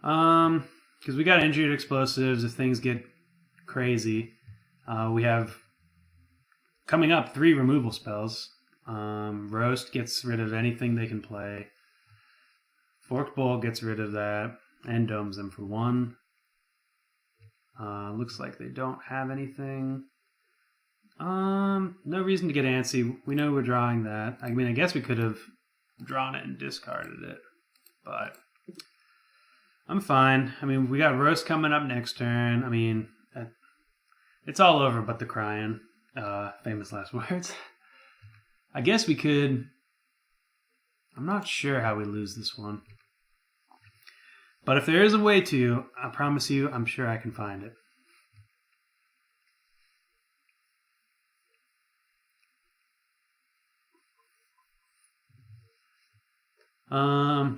Because we got engineered explosives if things get crazy. We have coming up 3 removal spells. Roast gets rid of anything they can play. Forked Bolt gets rid of that and domes them for 1. Looks like they don't have anything. No reason to get antsy. We know we're drawing that. I mean, I guess we could have drawn it and discarded it, but I'm fine. I mean, we got Roast coming up next turn. I mean, it's all over but the crying. Famous last words. I guess we could... I'm not sure how we lose this one. But if there is a way to, I promise you, I'm sure I can find it.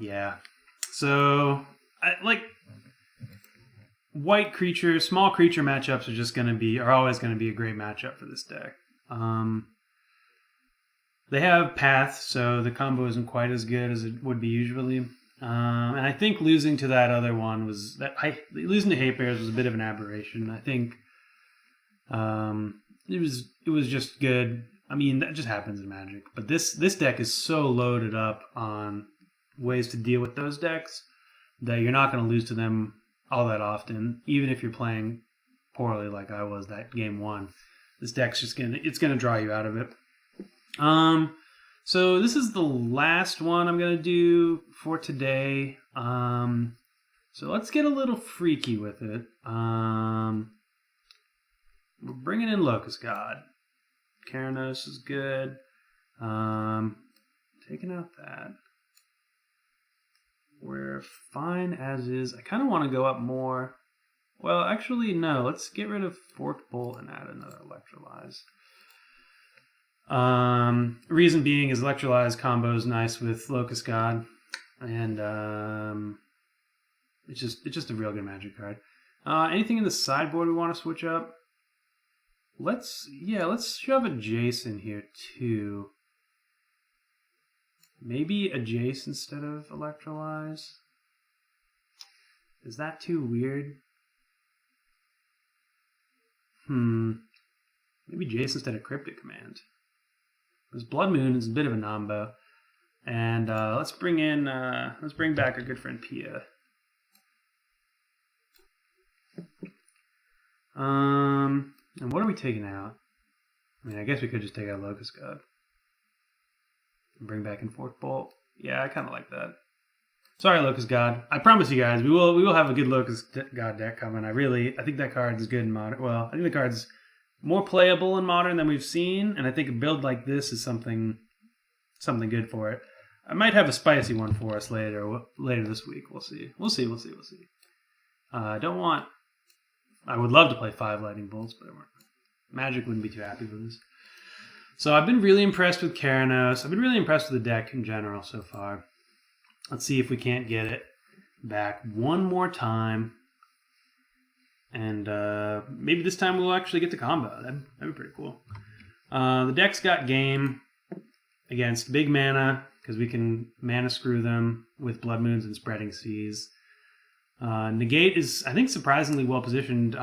Yeah. So, white creature, small creature matchups are always going to be a great matchup for this deck. They have Path, so the combo isn't quite as good as it would be usually. And I think losing to that other one losing to Hatebears was a bit of an aberration. I think it was just good. I mean, that just happens in Magic. But this deck is so loaded up on ways to deal with those decks that you're not going to lose to them all that often, even if you're playing poorly like I was that game one. This deck's just gonna draw you out of it. So this is the last one I'm gonna do for today. So let's get a little freaky with it. We're bringing in Locust God. Keranos is good. Taking out that. We're fine as is. I kind of want to go up more. Well, actually, no. Let's get rid of Forked Bolt and add another Electrolyze. Reason being is Electrolyze combo is nice with Locust God, and it's just a real good Magic card. Anything in the sideboard we want to switch up? Let's shove a Jace in here too. Maybe a Jace instead of Electrolyze. Is that too weird? Maybe Jace instead of Cryptic Command. Because Blood Moon is a bit of a nombo. And let's bring back our good friend Pia. And what are we taking out? I mean, I guess we could just take out Locust God. Bring back in Forked Bolt. Yeah, I kind of like that. Sorry, Locust God. I promise you guys, we will have a good Locust God deck coming. I think that card is good in Modern. Well, I think the card's more playable in Modern than we've seen, and I think a build like this is something good for it. I might have a spicy one for us later this week. We'll see. I would love to play 5 Lightning Bolts, but Magic wouldn't be too happy with this. So I've been really impressed with Keranos. I've been really impressed with the deck in general so far. Let's see if we can't get it back one more time. And maybe this time we'll actually get the combo. That'd be pretty cool. The deck's got game against big mana, because we can mana screw them with Blood Moons and Spreading Seas. Negate is, I think, surprisingly well positioned.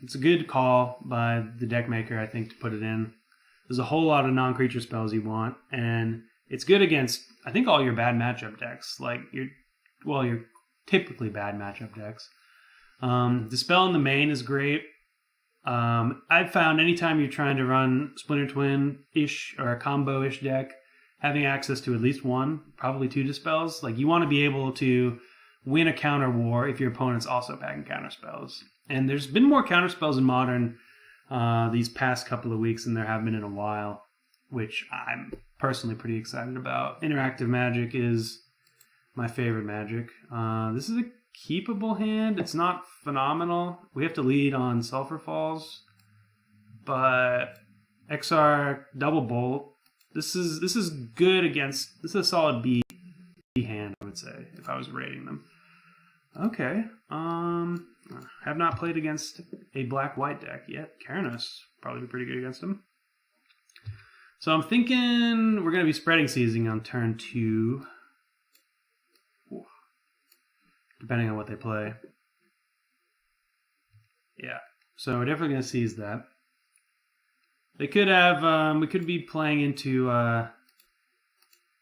It's a good call by the deck maker, I think, to put it in. There's a whole lot of non-creature spells you want, and it's good against, I think, all your bad matchup decks. Your typically bad matchup decks. Dispel in the main is great. I've found anytime you're trying to run Splinter Twin-ish or a combo-ish deck, having access to at least one, probably 2 Dispels, you want to be able to win a counter war if your opponent's also packing counter spells. And there's been more counter spells in Modern these past couple of weeks than there have been in a while, which I'm personally pretty excited about. Interactive Magic is my favorite Magic. This is a keepable hand. It's not phenomenal. We have to lead on Sulphur Falls, but XR Double Bolt. This is good against. This is a solid B hand, I would say, if I was rating them. Okay. Have not played against a black-white deck yet. Keranos probably be pretty good against them. So I'm thinking we're going to be Spreading Seizing on turn 2. Ooh. Depending on what they play. Yeah. So we're definitely going to seize that. They could have, we could be playing into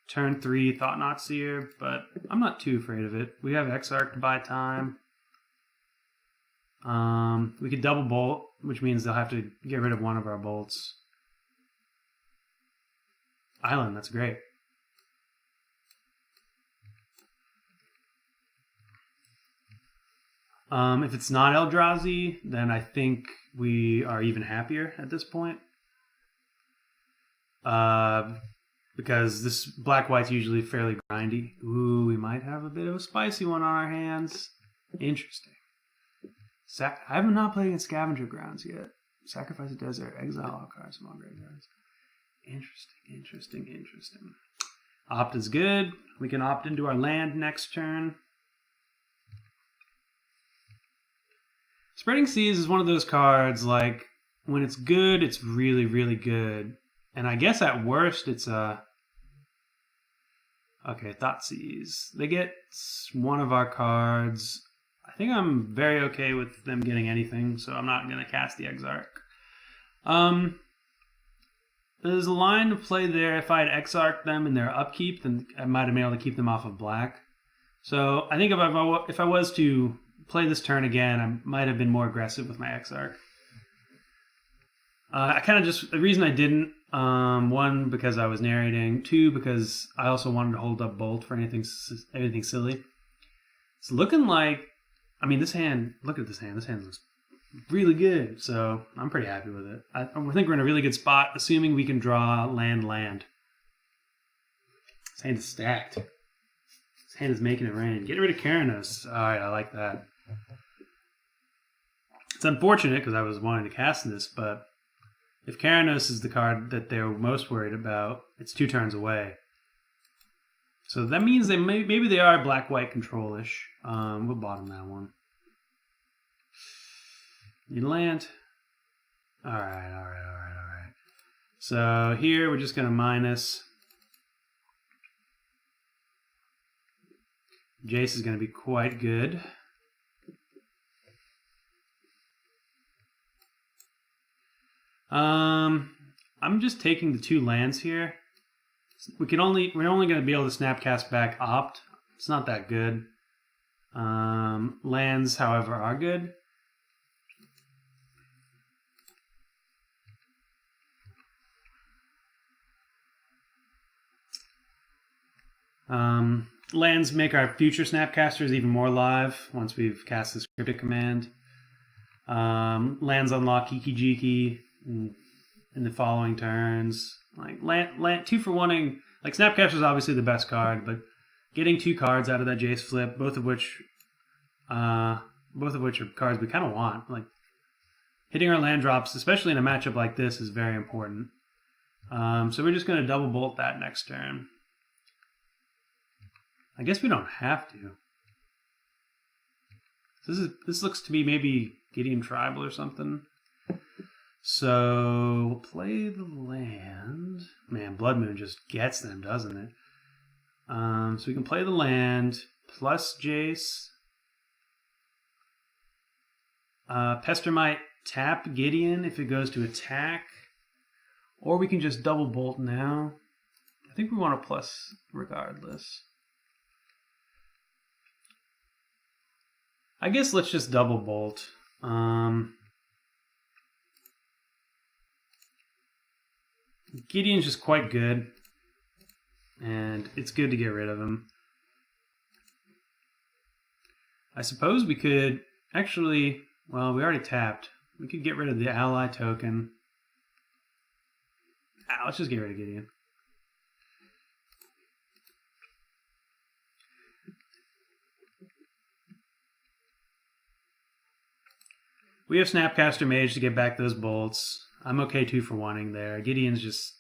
turn 3 Thought-Knot Seer, but I'm not too afraid of it. We have Exarch to buy time. We could double bolt, which means they'll have to get rid of one of our bolts. Island, that's great. If it's not Eldrazi, then I think we are even happier at this point. because this black-white's usually fairly grindy. Ooh, we might have a bit of a spicy one on our hands. Interesting. I have not played against Scavenger Grounds yet. Sacrifice a desert, exile all cards from all graveyards. Interesting. Opt is good. We can opt into our land next turn. Spreading Seas is one of those cards, like, when it's good, it's really, really good. And I guess at worst, it's a... Okay, Thoughtseize. They get one of our cards. I think I'm very okay with them getting anything, so I'm not going to cast the Exarch. There's a line to play there. If I had Exarched them in their upkeep, then I might have been able to keep them off of black. So I think if I was to play this turn again, I might have been more aggressive with my Exarch. I kind of just... The reason I didn't, one, because I was narrating. Two, because I also wanted to hold up Bolt for anything silly. It's looking like... I mean, this hand... Look at this hand. This hand looks really good, so I'm pretty happy with it. I think we're in a really good spot, assuming we can draw land. This hand is stacked. This hand is making it rain. Get rid of Keranos. Alright, I like that. It's unfortunate, because I was wanting to cast this, but if Keranos is the card that they're most worried about, it's 2 turns away. So that means maybe they are black-white control-ish. We'll bottom that one. You land. Alright. So here we're just going to minus. Jace is going to be quite good. I'm just taking the 2 lands here. We're only going to be able to snapcast back Opt. It's not that good. Lands, however, are good. Lands make our future snapcasters even more live once we've cast this cryptic command. Lands unlock Kiki-Jiki in the following turns. Like land 2 for 1ing. Like Snapcaster is obviously the best card, but getting 2 cards out of that Jace flip, both of which are cards we kind of want. Like hitting our land drops, especially in a matchup like this, is very important. So we're just going to double bolt that next turn. I guess we don't have to. This looks to be maybe Gideon Tribal or something. So we'll play the land. Man, Blood Moon just gets them, doesn't it? So we can play the land plus Jace. Pester might tap Gideon if it goes to attack. Or we can just double bolt now. I think we want a plus regardless. I guess let's just double bolt. Gideon's just quite good, and it's good to get rid of him. I suppose we could actually, well, we already tapped. We could get rid of the ally token. Let's just get rid of Gideon. We have Snapcaster Mage to get back those bolts. I'm okay 2 for 1ing there. Gideon's just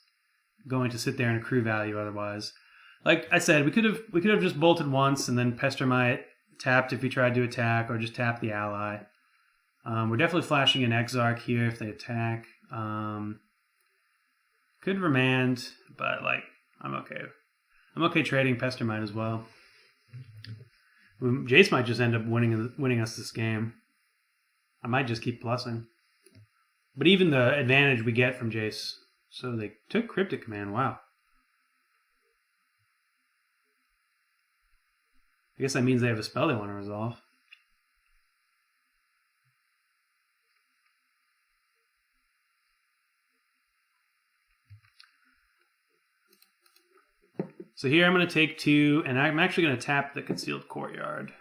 going to sit there and accrue value otherwise. Like I said, we could have just bolted once and then Pester might tapped if he tried to attack, or just tap the ally. We're definitely flashing an Exarch here if they attack. Could remand, but like I'm okay. I'm okay trading Pester might as well. Jace might just end up winning us this game. I might just keep plussing. But even the advantage we get from Jace. So they took Cryptic Command, wow. I guess that means they have a spell they want to resolve. So here I'm going to take 2, and I'm actually going to tap the Concealed Courtyard.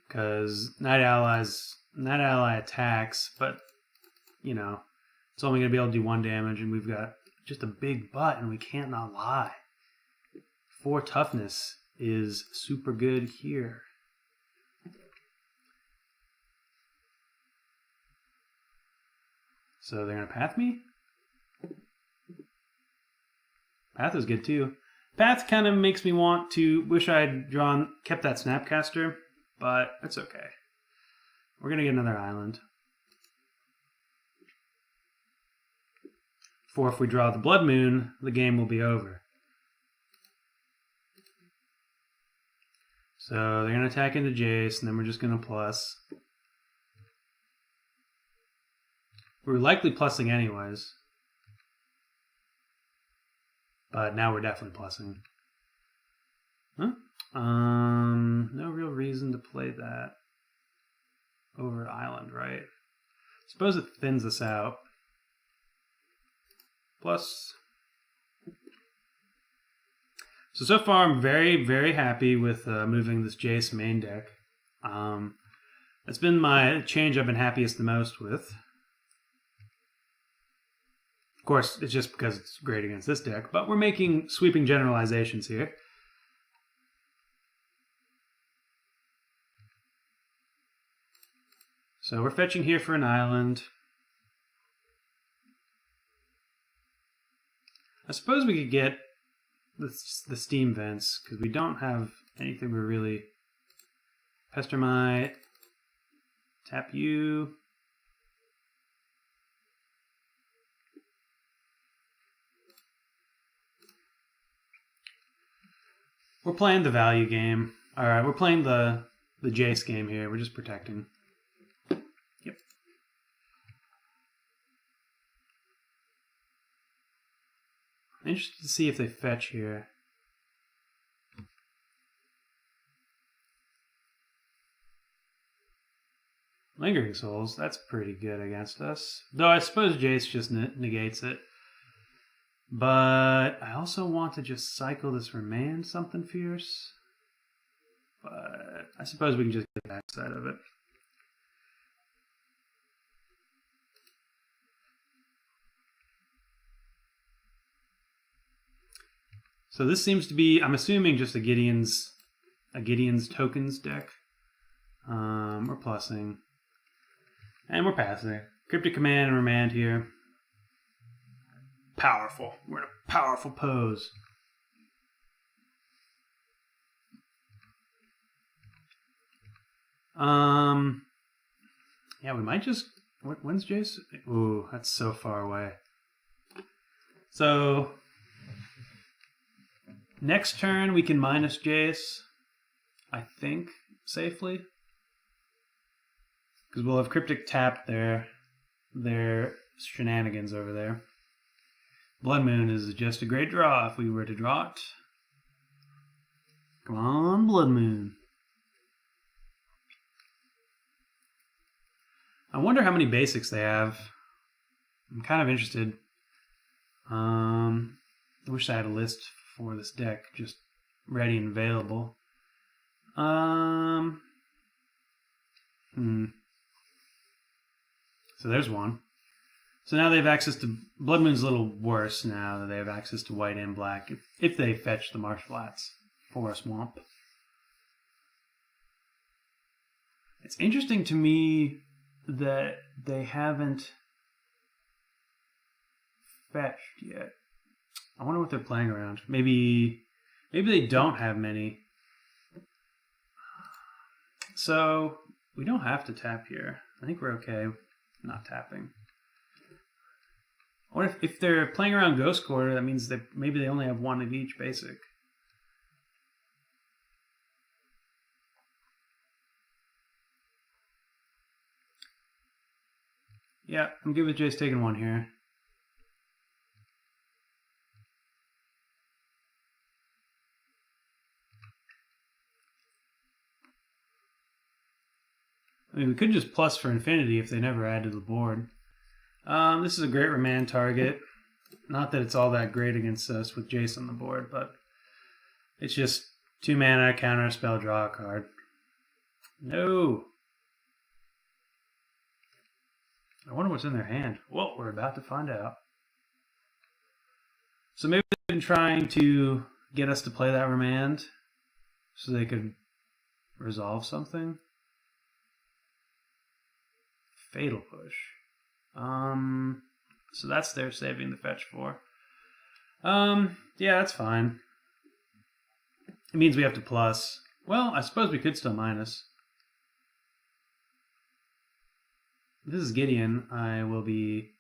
Because Night Ally attacks, but, you know, it's only going to be able to do 1 damage, and we've got just a big butt, and we can't not lie. 4 toughness is super good here. So they're going to path me? Path is good too. Path kind of makes me want to wish I'd kept that Snapcaster, but it's okay. We're going to get another island. For if we draw the Blood Moon, the game will be over. So they're going to attack into Jace, and then we're just going to plus. We're likely plussing anyways. But now we're definitely plussing. Huh? No real reason to play that over Island, right? Suppose it thins us out. Plus. So far I'm very, very happy with moving this Jace main deck. That's been my change I've been happiest the most with. Of course, it's just because it's great against this deck, but we're making sweeping generalizations here. So we're fetching here for an island. I suppose we could get the steam vents, because we don't have anything we're really... Pestermite, tap you. We're playing the value game. Alright, we're playing the Jace game here. We're just protecting. Yep. I'm interested to see if they fetch here. Lingering Souls, that's pretty good against us. Though I suppose Jace just negates it. But I also want to just cycle this Remand something fierce. But I suppose we can just get the backside of it. So this seems to be, I'm assuming, just a Gideon's tokens deck. We're plussing. And we're passing. Cryptic Command and Remand here. Powerful. We're in a powerful pose. Yeah, we might just... When's Jace? Ooh, that's so far away. So... Next turn, we can minus Jace, I think, safely. Because we'll have Cryptic tapped their shenanigans over there. Blood Moon is just a great draw if we were to draw it. Come on, Blood Moon. I wonder how many basics they have. I'm kind of interested. I wish I had a list for this deck, just ready and available. So there's one. So now they have access to... Blood Moon's a little worse now that they have access to white and black, if they fetch the Marsh Flats for a swamp. It's interesting to me that they haven't fetched yet. I wonder what they're playing around. Maybe they don't have many. So we don't have to tap here. I think we're okay not tapping. What if they're playing around Ghost Quarter, that means that maybe they only have one of each basic. Yeah, I'm good with Jace taking one here. I mean, we could just plus for infinity if they never add to the board. This is a great Remand target. Not that it's all that great against us with Jace on the board, but it's just 2 mana, counter a spell, draw a card. No! I wonder what's in their hand. Well, we're about to find out. So maybe they've been trying to get us to play that remand so they could resolve something. Fatal Push. So that's their saving the fetch for. Yeah, that's fine. It means we have to plus. Well, I suppose we could still minus. If this is Gideon, I will be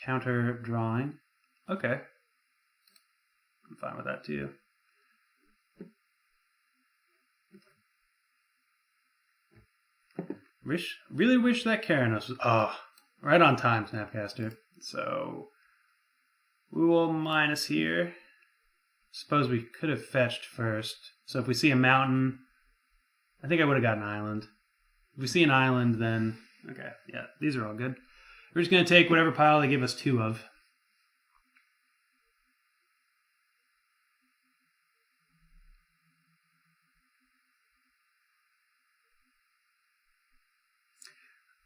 counter drawing. Okay. I'm fine with that too. Really wish that Karanos was right on time, Snapcaster. So we will minus here. Suppose we could have fetched first. So if we see a mountain, I think I would have got an island. If we see an island, then okay, yeah, these are all good. We're just gonna take whatever pile they give us 2 of.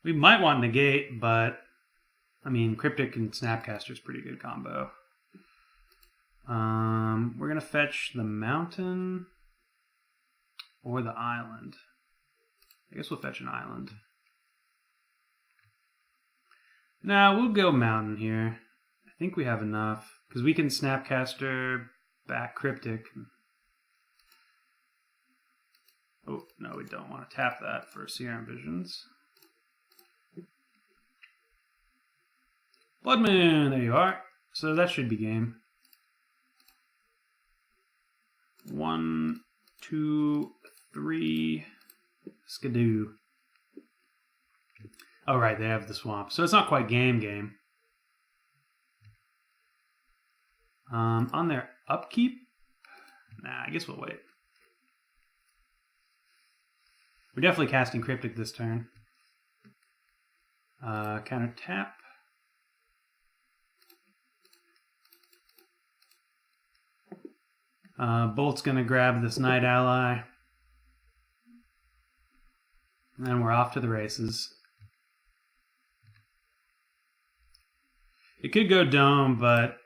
We might want negate, but I mean, Cryptic and Snapcaster is pretty good combo. We're gonna fetch the mountain or the island. I guess we'll fetch an island. Now we'll go mountain here. I think we have enough because we can Snapcaster back Cryptic. Oh no, we don't want to tap that for Serum Visions. Blood Moon, there you are. So that should be game. 1, 2, 3, skidoo. Oh right, they have the swamp, so it's not quite game. On their upkeep, nah, I guess we'll wait. We're definitely casting Cryptic this turn. Counter tap. Bolt's gonna grab this Night Ally. And then we're off to the races. It could go Dome, but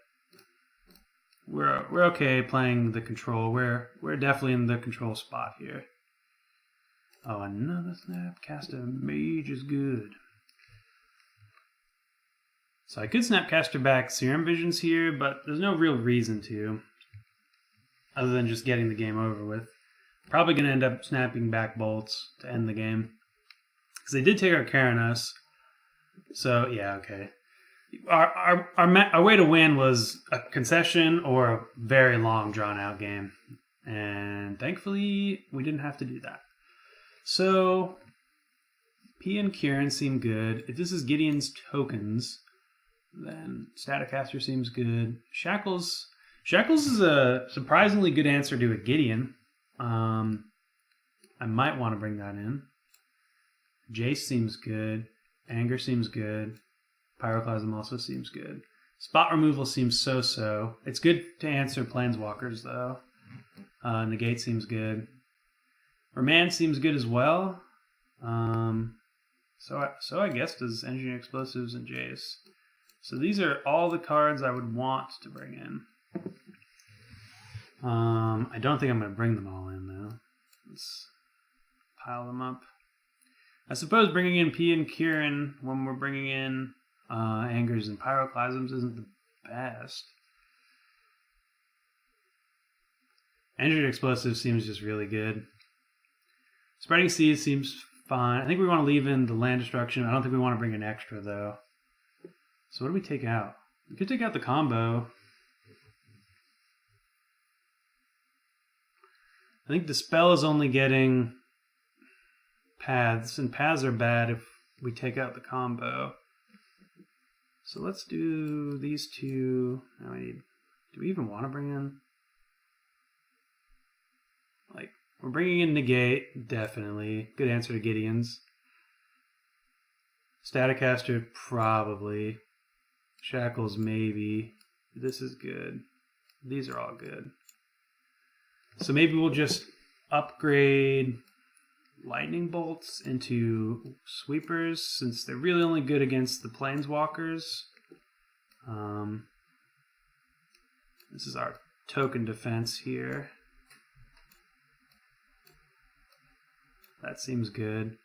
we're okay playing the control. We're definitely in the control spot here. Oh, another Snapcaster Mage is good. So I could Snapcaster back Serum Visions here, but there's no real reason to. Other than just getting the game over with. Probably going to end up snapping back Bolts to end the game. Because they did take our Karanos. So, yeah, okay. Our way to win was a concession or a very long, drawn-out game. And thankfully, we didn't have to do that. So, P and Kieran seem good. If this is Gideon's tokens, then Staticaster seems good. Shackles is a surprisingly good answer to a Gideon. I might want to bring that in. Jace seems good. Anger seems good. Pyroclasm also seems good. Spot removal seems so-so. It's good to answer Planeswalkers, though. Negate seems good. Remand seems good as well. So I guess does Engineer Explosives and Jace. So these are all the cards I would want to bring in. I don't think I'm going to bring them all in, though. Let's pile them up. I suppose bringing in P and Kieran when we're bringing in Angers and Pyroclasms isn't the best. Engineered Explosives seems just really good. Spreading Seas seems fine. I think we want to leave in the Land Destruction. I don't think we want to bring an extra, though. So what do we take out? We could take out the combo. I think Dispel is only getting paths, and paths are bad if we take out the combo. So let's do these two. Now do we even want to bring in? Like, we're bringing in Negate, definitely. Good answer to Gideon's. Staticaster, probably. Shackles, maybe. This is good. These are all good. So maybe we'll just upgrade Lightning Bolts into Sweepers, since they're really only good against the Planeswalkers. This is our token defense here. That seems good.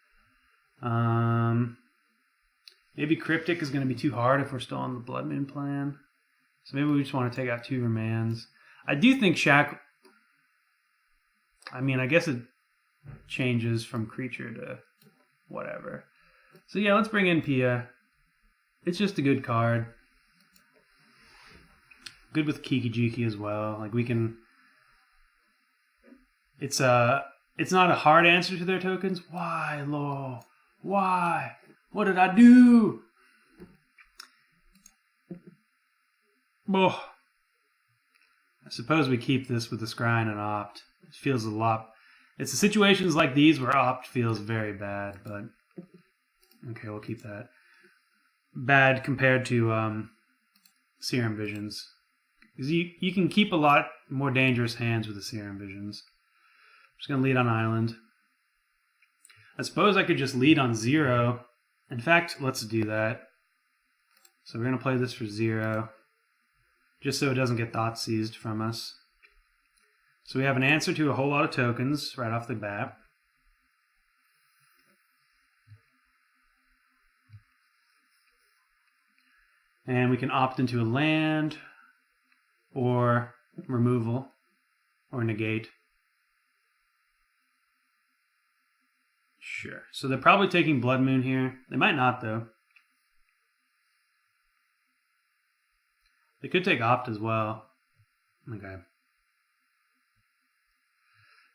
Maybe Cryptic is going to be too hard if we're still on the Blood Moon plan. So maybe we just want to take out 2 Remands. I do think Shack... I mean, I guess it changes from creature to whatever. So yeah, let's bring in Pia. It's just a good card. Good with Kiki-Jiki as well. Like, we can... It's not a hard answer to their tokens. Why, Lo? Why? What did I do? Oh. I suppose we keep this with the Scrying and Opt. It feels a lot... It's the situations like these where Opt feels very bad, but... Okay, we'll keep that. Bad compared to Serum Visions. Because you can keep a lot more dangerous hands with the Serum Visions. I'm just going to lead on Island. I suppose I could just lead on 0. In fact, let's do that. So we're going to play this for 0. Just so it doesn't get thought seized from us. So we have an answer to a whole lot of tokens right off the bat. And we can opt into a land, or removal, or negate. Sure. So they're probably taking Blood Moon here. They might not, though. They could take Opt as well. Okay.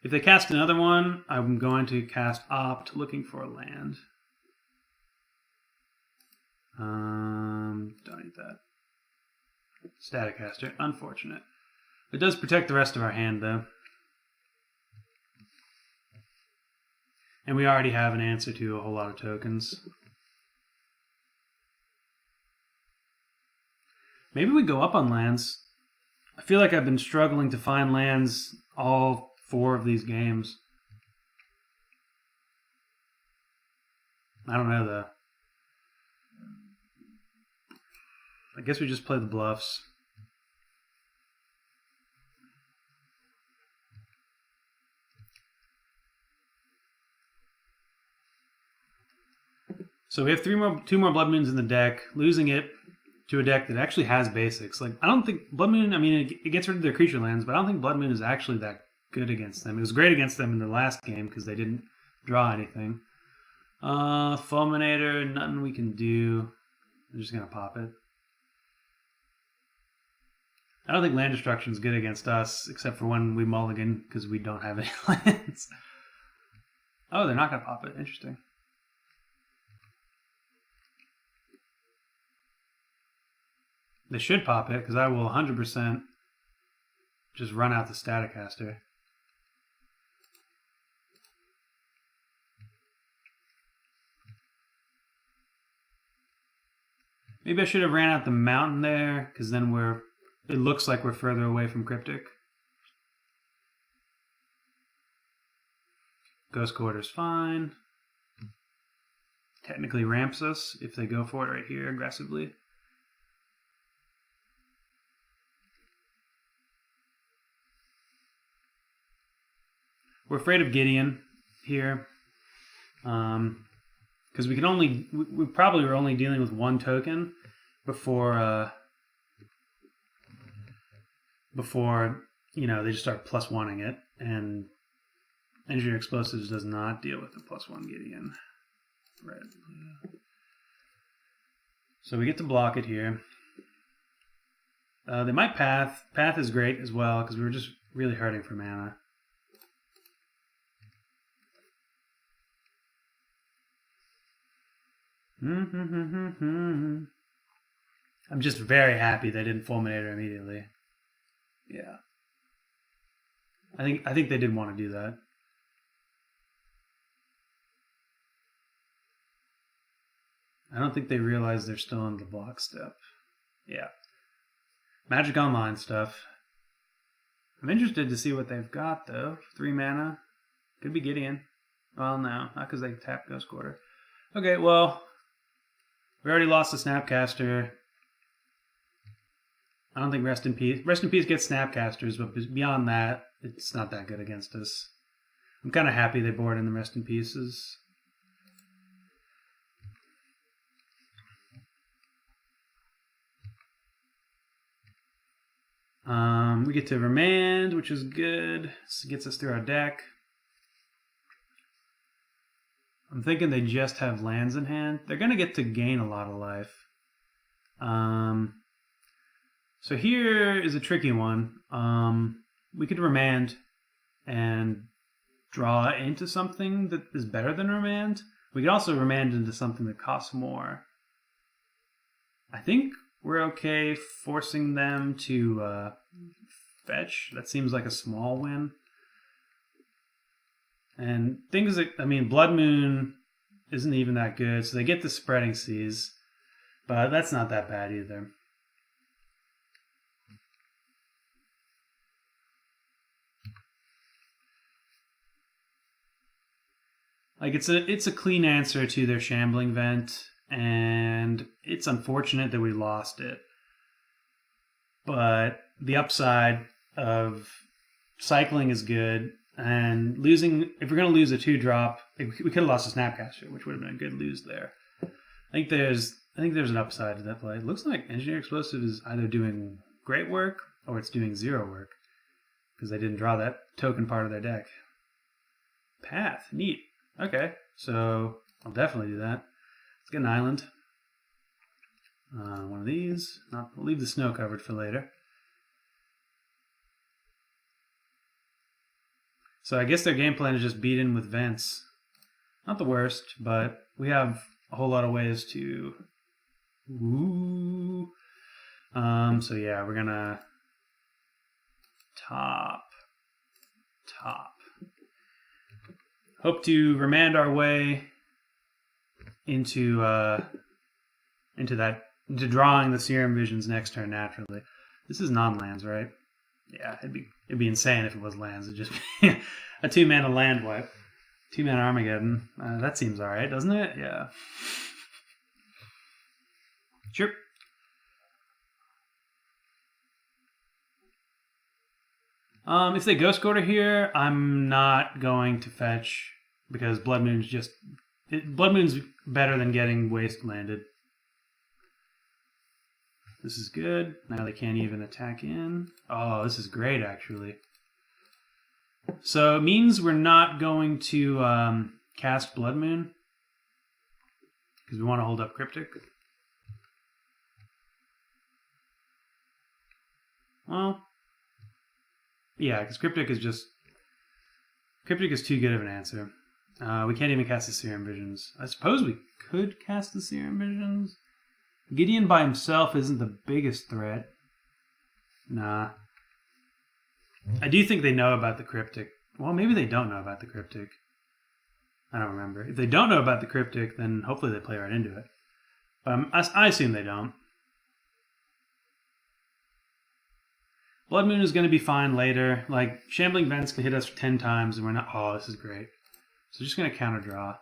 If they cast another one, I'm going to cast Opt, looking for a land. Don't need that. Static Caster. Unfortunate. It does protect the rest of our hand, though. And we already have an answer to a whole lot of tokens. Maybe we go up on lands. I feel like I've been struggling to find lands all 4 of these games. I don't know, though. I guess we just play the bluffs. So we have 2 more Blood Moons in the deck. Losing it to a deck that actually has basics. Like, I don't think Blood Moon, I mean, it gets rid of their creature lands, but I don't think Blood Moon is actually that good against them. It was great against them in the last game because they didn't draw anything. Fulminator, nothing we can do. I'm just going to pop it. I don't think land destruction is good against us, except for when we mulligan because we don't have any lands. Oh, they're not going to pop it. Interesting. They should pop it, because I will 100% just run out the Static Caster. Maybe I should have ran out the mountain there, because then it looks like we're further away from Cryptic. Ghost Quarter's fine. Technically ramps us if they go for it right here aggressively. We're afraid of Gideon here, because we probably were only dealing with 1 token before they just start +1ing it, and Engineer Explosives does not deal with the +1 Gideon. Red, blue. So we get to block it here. They might Path. Path is great as well because we were just really hurting for mana. I'm just very happy they didn't Fulminator immediately. Yeah. I think they did want to do that. I don't think they realize they're still on the block step. Yeah. Magic Online stuff. I'm interested to see what they've got, though. 3 mana. Could be Gideon. Well, no. Not because they tap Ghost Quarter. Okay, well... We already lost the Snapcaster. I don't think Rest in Peace. Rest in Peace gets Snapcasters, but beyond that, it's not that good against us. I'm kind of happy they board in the Rest in Pieces. We get to Remand, which is good. This gets us through our deck. I'm thinking they just have lands in hand. They're going to get to gain a lot of life. So here is a tricky one. We could Remand and draw into something that is better than Remand. We could also Remand into something that costs more. I think we're okay forcing them to fetch. That seems like a small win. And things that, I mean, Blood Moon isn't even that good, so they get the Spreading Seas, but that's not that bad either. Like, it's a clean answer to their Shambling Vent, and it's unfortunate that we lost it. But the upside of cycling is good, and losing, if we're going to lose a 2-drop, we could have lost a Snapcaster, which would have been a good lose there. I think there's an upside to that play. It looks like Engineer Explosive is either doing great work or it's doing 0 work, because they didn't draw that token part of their deck. Path, neat. Okay, so I'll definitely do that. Let's get an island. One of these. We'll leave the snow covered for later. So I guess their game plan is just beat in with vents. Not the worst, but we have a whole lot of ways to... Ooh. So yeah, we're gonna... Top. Hope to Remand our way into drawing the Serum Visions next turn naturally. This is non-lands, right? Yeah, it'd be insane if it was lands. It'd just be a 2-mana land wipe. 2-mana Armageddon. That seems alright, doesn't it? Yeah. Sure. If they Ghost Quarter here, I'm not going to fetch, because Blood Moon's Blood Moon's better than getting Waste landed. This is good. Now they can't even attack in. Oh, this is great, actually. So it means we're not going to cast Blood Moon, because we want to hold up Cryptic. Well, yeah, because Cryptic is too good of an answer. We can't even cast the Serum Visions. I suppose we could cast the Serum Visions. Gideon by himself isn't the biggest threat. Nah. I do think they know about the Cryptic. Well, maybe they don't know about the Cryptic. I don't remember. If they don't know about the Cryptic, then hopefully they play right into it. I assume they don't. Blood Moon is going to be fine later. Like, Shambling Vents can hit us 10 times and we're not... Oh, this is great. So just going to counter draw.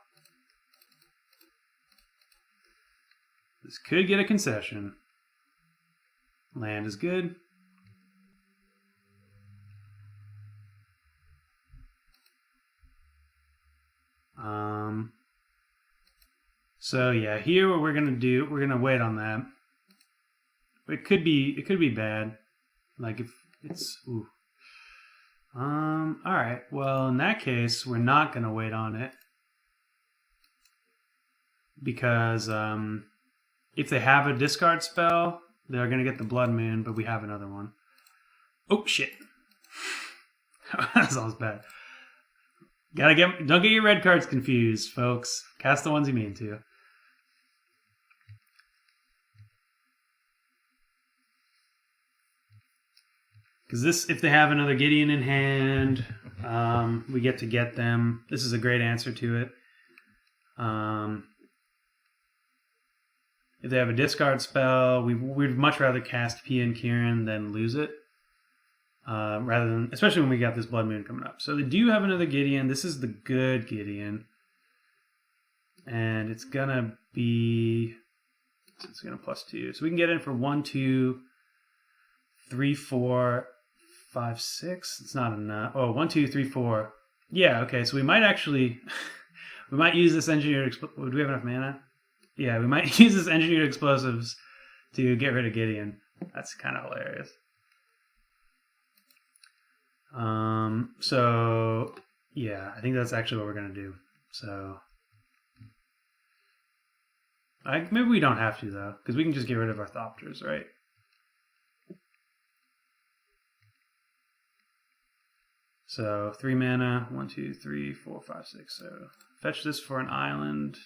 This could get a concession. Land is good. So yeah, here what we're gonna do, we're gonna wait on that. It could be bad. Like if it's ooh. Alright, well in that case we're not gonna wait on it. Because if they have a discard spell, they're gonna get the Blood Moon, but we have another one. Oh shit. That sounds bad. Don't get your red cards confused, folks. Cast the ones you mean to. Because if they have another Gideon in hand, we get to get them. This is a great answer to it. If they have a discard spell, we'd much rather cast Pia and Kieran than lose it. Rather than, especially when we got this Blood Moon coming up. So they do have another Gideon. This is the good Gideon. And it's gonna be, it's gonna +2. So we can get in for 1, 2, 3, 4, 5, 6. It's not enough. Oh, 1, 2, 3, 4. Yeah, okay, so we might actually... we might use this engineered... Do we have enough mana? Yeah, we might use this engineered explosives to get rid of Gideon. That's kind of hilarious. So, yeah, I think that's actually what we're going to do. So... maybe we don't have to, though, because we can just get rid of our Thopters, right? So 3 mana, 1, 2, 3, 4, 5, 6. So fetch this for an island.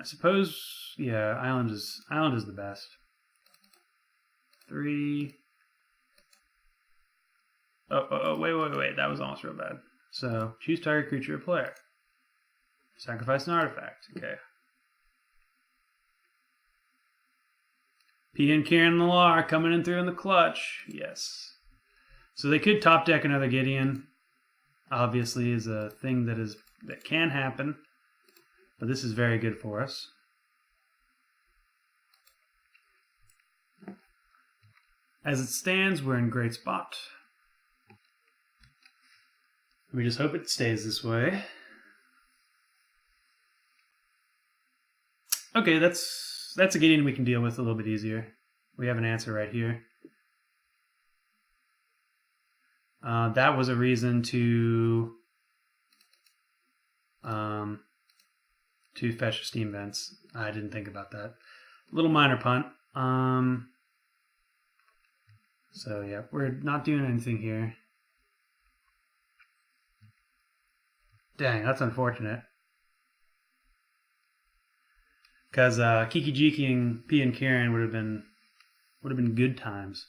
I suppose, yeah, island is the best. 3. Wait. That was almost real bad. So choose target creature or player. Sacrifice an artifact. Okay. P and Kieran the Law coming in through in the clutch. Yes. So they could top deck another Gideon. Obviously, is a thing that can happen, but this is very good for us. As it stands, we're in great spot. We just hope it stays this way. Okay, that's a Gideon we can deal with a little bit easier. We have an answer right here. That was a reason to fetch steam vents. I didn't think about that. Little minor punt. So yeah, we're not doing anything here. Dang, that's unfortunate. Because Kiki-Jiki and P and Kieran would have been good times.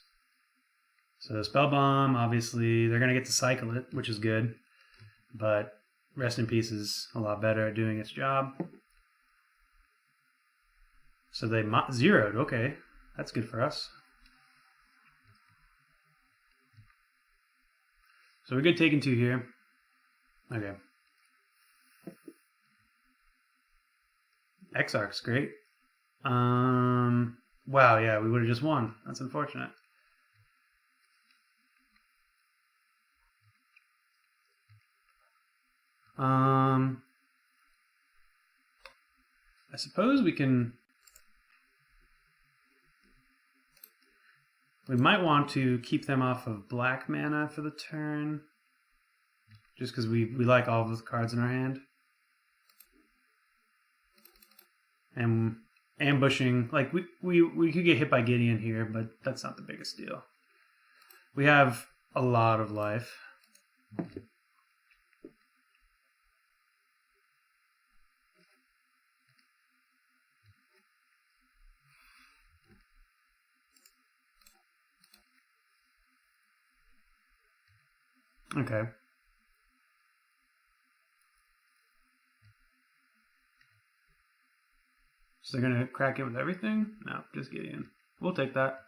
So Spell Bomb, obviously, they're going to get to cycle it, which is good. But Rest in Peace is a lot better at doing its job. So they zeroed. Okay, that's good for us. So we're good taking 2 here. Okay. Exarch's great. Wow, yeah, we would have just won. That's unfortunate. I suppose we might want to keep them off of black mana for the turn, just because we like all of those cards in our hand. And ambushing, like we could get hit by Gideon here, but that's not the biggest deal. We have a lot of life. Okay. So they're going to crack it with everything? No, just Gideon. We'll take that.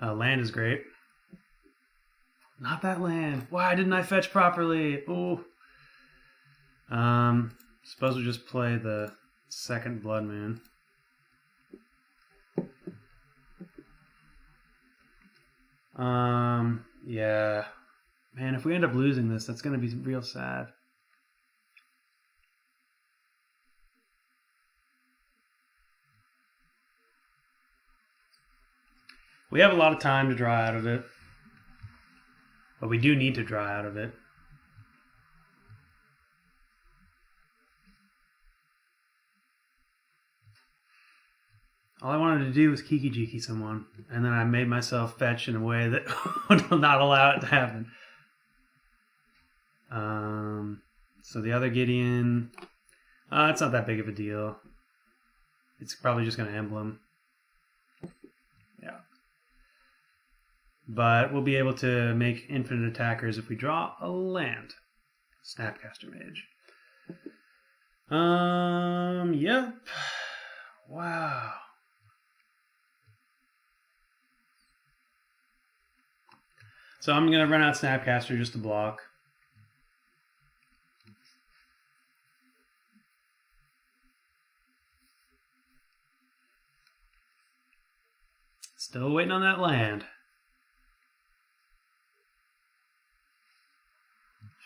Land is great. Not that land. Why didn't I fetch properly? Ooh. Suppose we just play the second Blood Moon. Yeah. Man, if we end up losing this, that's going to be real sad. We have a lot of time to draw out of it. But we do need to draw out of it. All I wanted to do was Kiki-Jiki someone, and then I made myself fetch in a way that would not allow it to happen. So the other Gideon, it's not that big of a deal. It's probably just going to emblem. Yeah. But we'll be able to make infinite attackers if we draw a land. Snapcaster Mage. Yep. Wow. So I'm going to run out Snapcaster just to block. Still waiting on that land.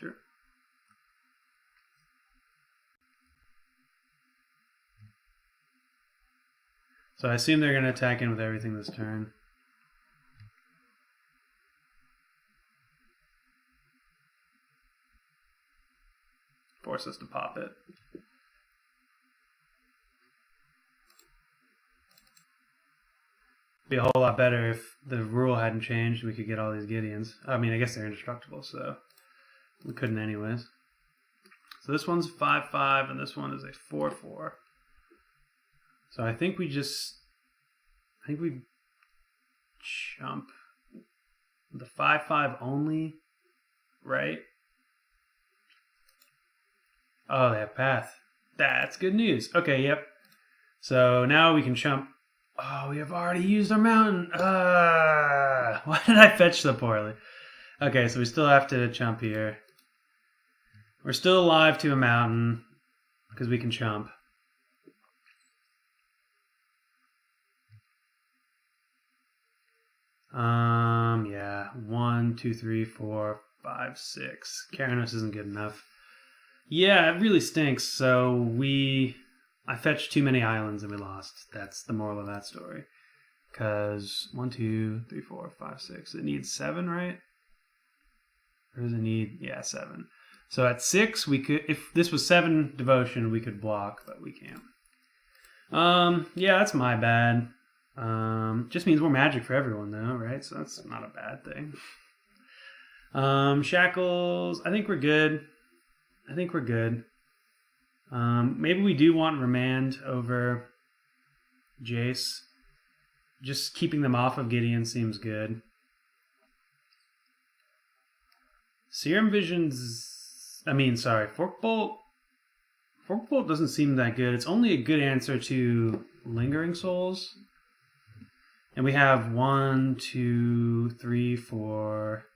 Sure. So I assume they're going to attack in with everything this turn. Force us to pop it. Be a whole lot better if the rule hadn't changed. We could get all these Gideons. I mean, I guess they're indestructible, so we couldn't anyways. So this one's 5/5, and this one is a 4/4. So I think we jump the 5/5 only, right? Oh, they have path. That's good news. Okay, yep. So now we can chump. Oh, we have already used our mountain. Why did I fetch so poorly? Okay, so we still have to chump here. We're still alive to a mountain because we can chump. Yeah. 1, 2, 3, 4, 5, 6. Karanos isn't good enough. Yeah, it really stinks. So I fetched too many islands and we lost. That's the moral of that story. Because 1, 2, 3, 4, 5, 6. It needs 7, right? Or does it need? Yeah, 7. So at 6, we could. If this was 7 devotion, we could block, but we can't. Yeah, that's my bad. Just means more magic for everyone, though, right? So that's not a bad thing. Shackles. I think we're good. Maybe we do want Remand over Jace. Just keeping them off of Gideon seems good. Serum Visions. Forkbolt. Forkbolt doesn't seem that good. It's only a good answer to Lingering Souls. And we have 1, 2, 3, 4,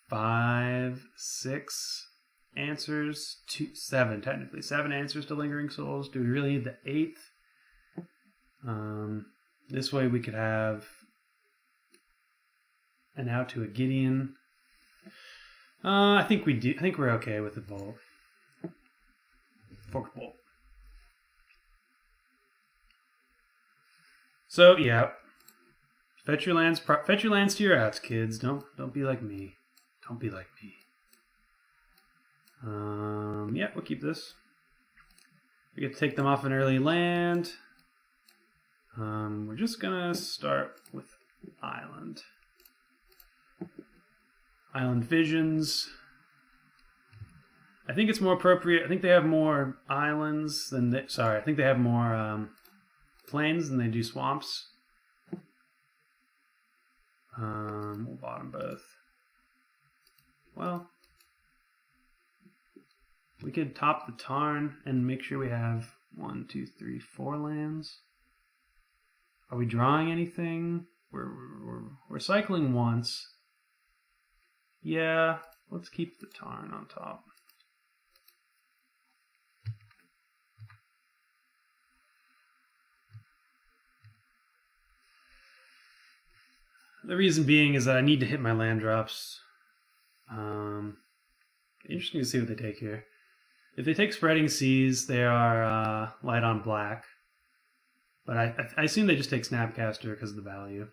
5, 6 answers to 7, technically. 7 answers to Lingering Souls. Do we really need the 8th? This way we could have an out to a Gideon. I think we do. I think we're okay with the Volt. Forkbolt. So yeah, fetch your lands to your outs, kids. Don't be like me. Don't be like me. Yeah, we'll keep this. We get to take them off an early land. We're just gonna start with Island. Island Visions. I think it's more appropriate. I think they have more islands than I think they have more plains than they do swamps. We'll bottom both. Well, we could top the Tarn and make sure we have 1, 2, 3, 4 lands. Are we drawing anything? We're cycling once. Yeah, let's keep the Tarn on top. The reason being is that I need to hit my land drops. Interesting to see what they take here. If they take Spreading Seas, they are light on black. But I assume they just take Snapcaster because of the value.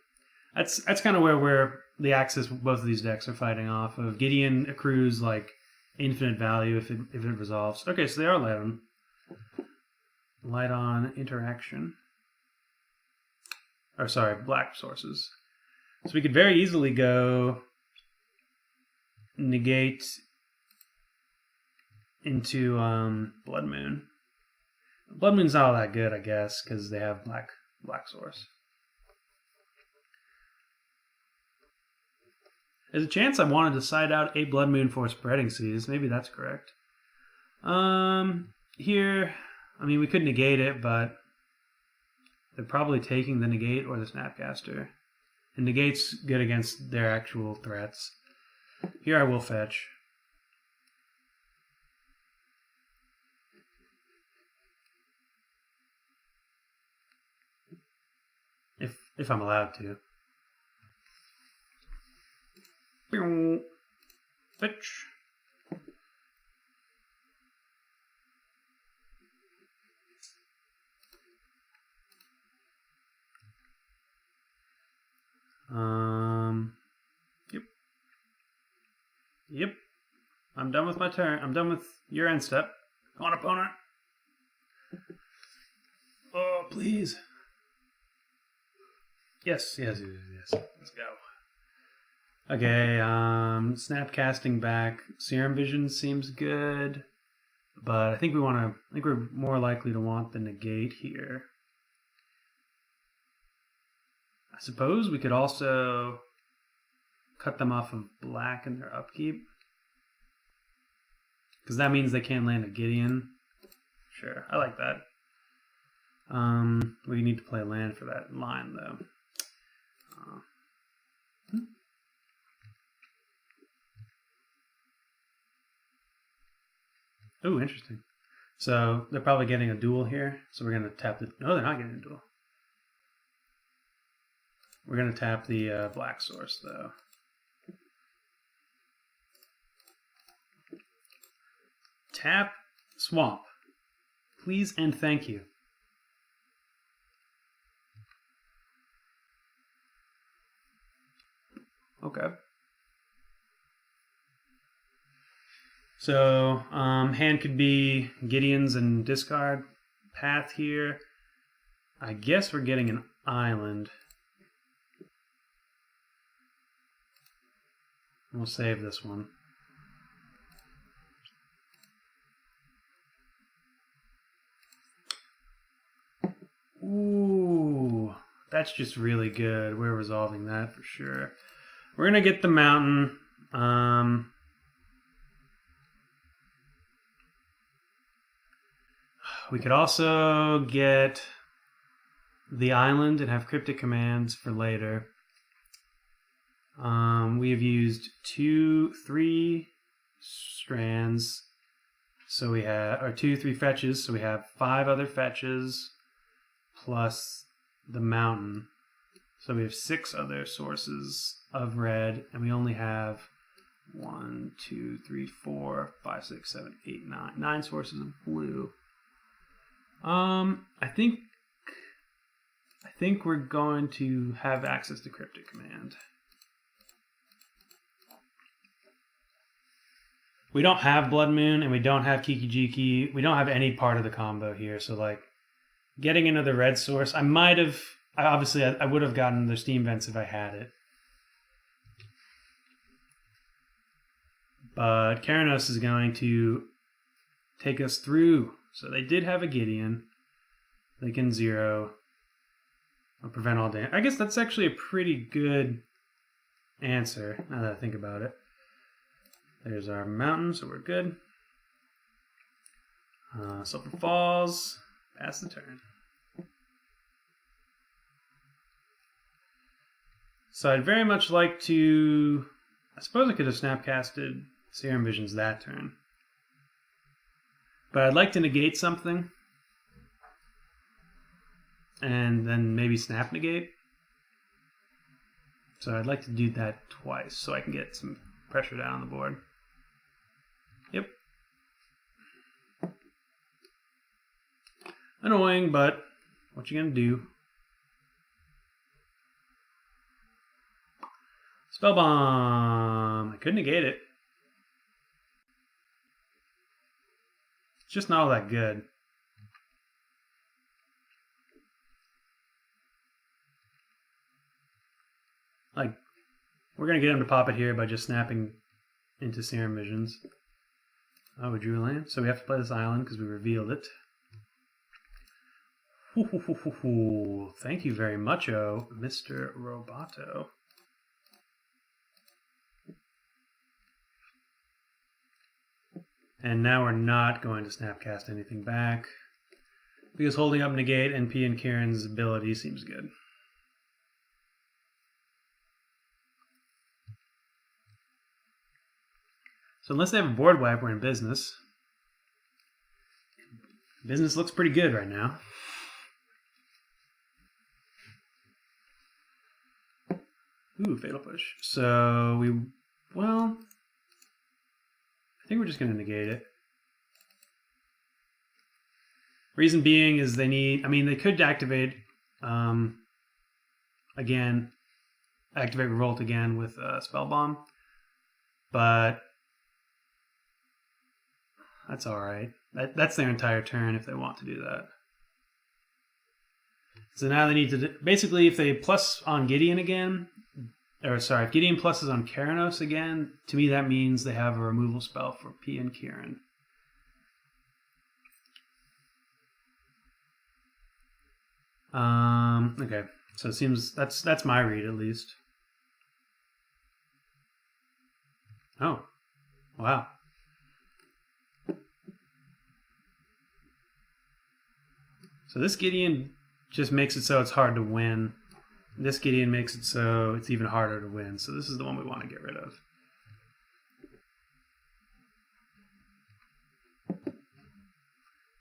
That's kind of where the axis both of these decks are fighting off of. Gideon accrues like infinite value if it resolves. Okay, so they are light on interaction. Or sorry, black sources. So we could very easily go negate into Blood Moon. Blood Moon's not all that good, I guess, because they have black source. There's a chance I wanted to side out a Blood Moon for Spreading Seas. Maybe that's correct. Here, I mean, we could negate it, but they're probably taking the negate or the Snapcaster. And negate's good against their actual threats. Here I will fetch. If I'm allowed to. Fetch. Yep. Yep. I'm done with my turn. I'm done with your end step. Come on, opponent. Oh, please. Yes. Let's go. Okay, snap casting back. Serum Vision seems good. But I think we're more likely to want the negate here. I suppose we could also cut them off of black in their upkeep. Because that means they can't land a Gideon. Sure, I like that. We need to play land for that line, though. Ooh, interesting. So they're probably getting a duel here. So we're going to tap the... No, they're not getting a duel. We're going to tap the black source, though. Tap swamp. Please and thank you. Okay. So, hand could be Gideon's and discard path here. I guess we're getting an island. We'll save this one. Ooh, that's just really good. We're resolving that for sure. We're going to get the mountain. We could also get the island and have cryptic commands for later. We have used 3 strands. So we have, or 3 fetches. So we have 5 other fetches plus the mountain. So we have 6 other sources of red, and we only have 1, 2, 3, 4, 5, 6, 7, 8, 9. 9 sources of blue. I think we're going to have access to cryptic command. We don't have Blood Moon, and we don't have Kiki-Jiki. We don't have any part of the combo here, so like getting another red source, I would have gotten the Steam Vents if I had it. But Keranos is going to take us through. So they did have a Gideon. They can 0 or prevent all damage. I guess that's actually a pretty good answer, now that I think about it. There's our mountain, so we're good. Sulfur Falls. Pass the turn. So I'd very much like to... I suppose I could have snapcasted Serum Visions that turn. But I'd like to negate something. And then maybe snap negate. So I'd like to do that twice so I can get some pressure down on the board. Yep. Annoying, but what you gonna do? Spell Bomb. I could negate it. It's just not all that good. Like, we're gonna get him to pop it here by just snapping into Serum Visions. Oh, we drew a land, so we have to play this island because we revealed it. Thank you very much, Mr. Roboto. And now we're not going to snapcast anything back because holding up negate and P and Kieran's ability seems good. So unless they have a board wipe, we're in business. Business looks pretty good right now. Ooh, Fatal Push. So well, I think we're just going to negate it. Reason being is they could activate, again, activate Revolt again with Spell Bomb, but that's alright. That's their entire turn if they want to do that. So now they need to, basically, if they plus on Gideon again, or sorry, if Gideon pluses on Keranos again, to me that means they have a removal spell for P and Kieran. Okay, so it seems that's my read at least. Oh, wow. So this Gideon just makes it so it's hard to win. This Gideon makes it so it's even harder to win. So this is the one we want to get rid of.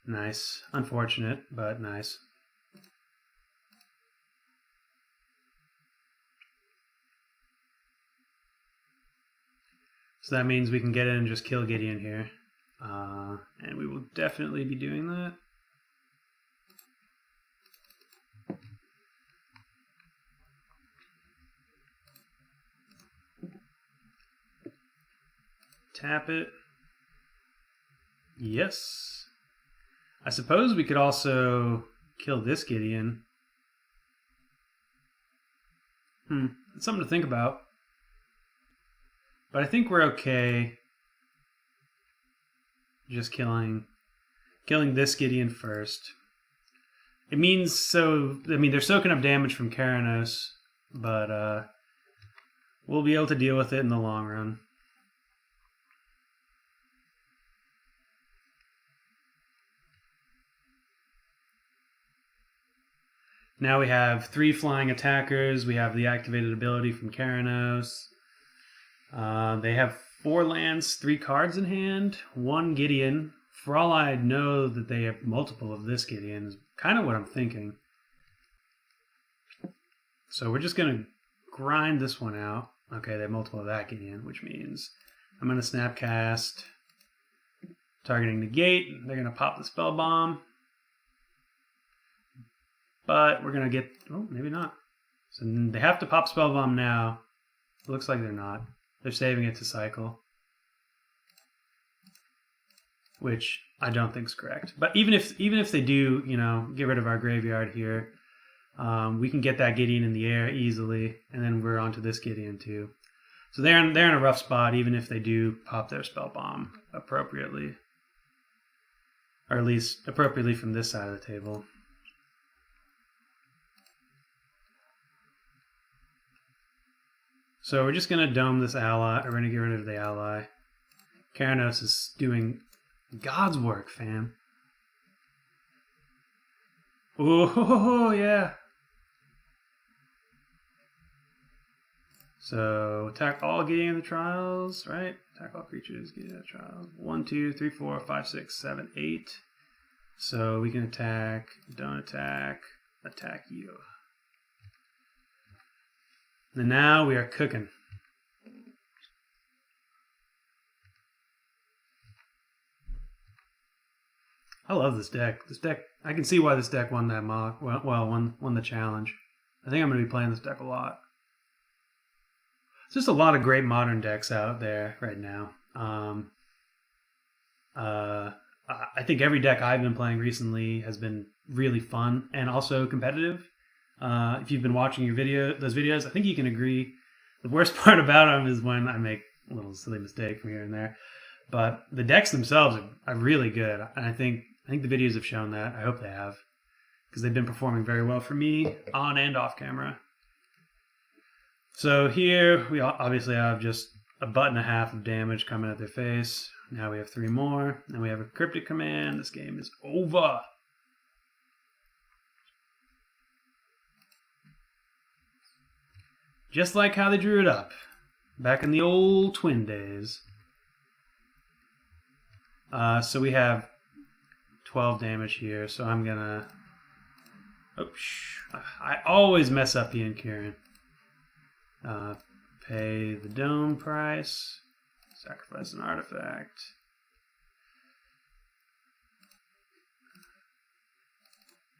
Nice. Unfortunate, but nice. So that means we can get in and just kill Gideon here. And we will definitely be doing that. Tap it. Yes. I suppose we could also kill this Gideon. It's something to think about. But I think we're okay just killing this Gideon first. It means they're soaking up damage from Keranos, but we'll be able to deal with it in the long run. Now we have 3 flying attackers. We have the activated ability from Keranos. They have 4 lands, 3 cards in hand, 1 Gideon. For all I know that they have multiple of this Gideon is kind of what I'm thinking. So we're just going to grind this one out. Okay, they have multiple of that Gideon, which means I'm going to Snapcast, targeting negate. They're going to pop the Spell Bomb. But we're going to get... Oh, maybe not. So they have to pop Spell Bomb now. It looks like they're not. They're saving it to cycle. Which I don't think is correct. But even if they do, get rid of our graveyard here, we can get that Gideon in the air easily, and then we're onto this Gideon too. So they're in a rough spot, even if they do pop their Spell Bomb appropriately. Or at least appropriately from this side of the table. So we're just going to dome this ally. We're going to get rid of the ally. Keranos is doing God's work, fam. Oh, yeah. So attack all Gideon in the trials, right? Attack all creatures, Gideon in the trials. 1, 2, 3, 4, 5, 6, 7, 8. So we can attack, don't attack, attack you. And now we are cooking. I love this deck. This deck, I can see why this deck won that mock. Well, won the challenge. I think I'm going to be playing this deck a lot. There's just a lot of great modern decks out there right now. I think every deck I've been playing recently has been really fun and also competitive. If you've been watching those videos, I think you can agree. The worst part about them is when I make a little silly mistake from here and there. But the decks themselves are really good, and I think the videos have shown that. I hope they have, because they've been performing very well for me on and off camera. So here we obviously have just a button and a half of damage coming at their face. Now we have 3 more, and we have a cryptic command. This game is over. Just like how they drew it up back in the old Twin days. So we have 12 damage here, so I'm gonna... Oh, I always mess up Ian Kieran. Pay the dome price. Sacrifice an artifact.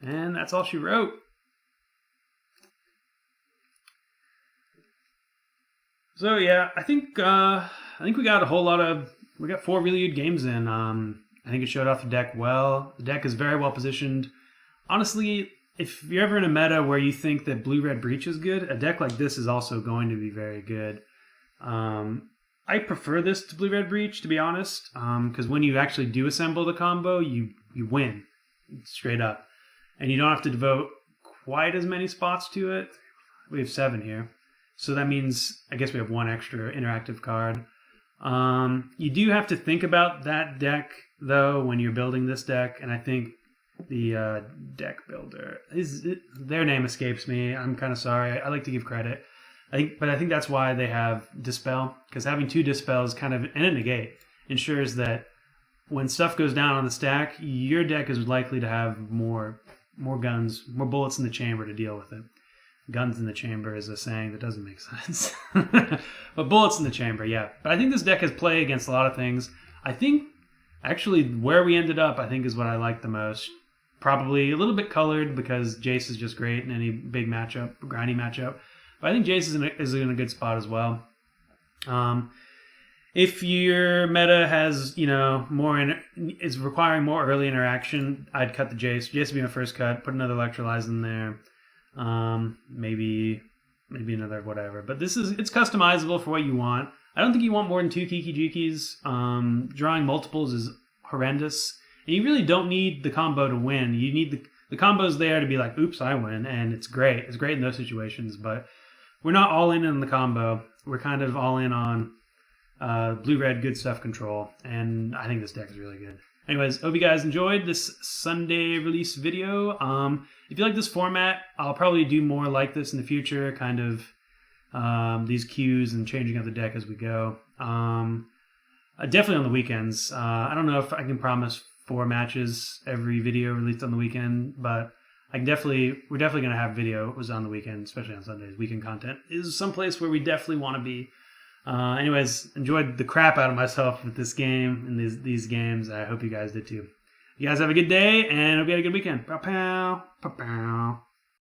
And that's all she wrote. So yeah, I think we got a whole lot of, we got 4 really good games in. I think it showed off the deck well. The deck is very well positioned. Honestly, if you're ever in a meta where you think that Blue-Red Breach is good, a deck like this is also going to be very good. I prefer this to Blue-Red Breach, to be honest, because when you actually do assemble the combo, you win, straight up. And you don't have to devote quite as many spots to it. We have 7 here. So that means, I guess we have 1 extra interactive card. You do have to think about that deck, though, when you're building this deck. And I think the deck builder, their name escapes me. I'm kind of sorry. I like to give credit. But I think that's why they have Dispel. Because having 2 Dispels kind of, and a Negate, ensures that when stuff goes down on the stack, your deck is likely to have more guns, more bullets in the chamber to deal with it. Guns in the chamber is a saying that doesn't make sense. But bullets in the chamber, yeah. But I think this deck has play against a lot of things. I think, actually, where we ended up, I think, is what I like the most. Probably a little bit colored because Jace is just great in any big matchup, grindy matchup. But I think Jace is in a good spot as well. If your meta has, is requiring more early interaction, I'd cut the Jace. Jace would be my first cut. Put another Electrolyze in there. Maybe another whatever. But it's customizable for what you want. I don't think you want more than 2 Kiki-Jikis. Drawing multiples is horrendous. And you really don't need the combo to win. You need the combo's there to be like, oops, I win. And it's great. It's great in those situations. But we're not all in on the combo. We're kind of all in on blue-red good stuff control. And I think this deck is really good. Anyways, hope you guys enjoyed this Sunday release video. If you like this format, I'll probably do more like this in the future, kind of these queues and changing up the deck as we go. Definitely on the weekends. I don't know if I can promise 4 matches every video released on the weekend, but we're definitely going to have video was on the weekend, especially on Sundays. Weekend content is someplace where we definitely want to be. Anyways, enjoyed the crap out of myself with this game and these games. I hope you guys did too. You guys have a good day, and hope you had a good weekend. Pow, pow, pow, pow.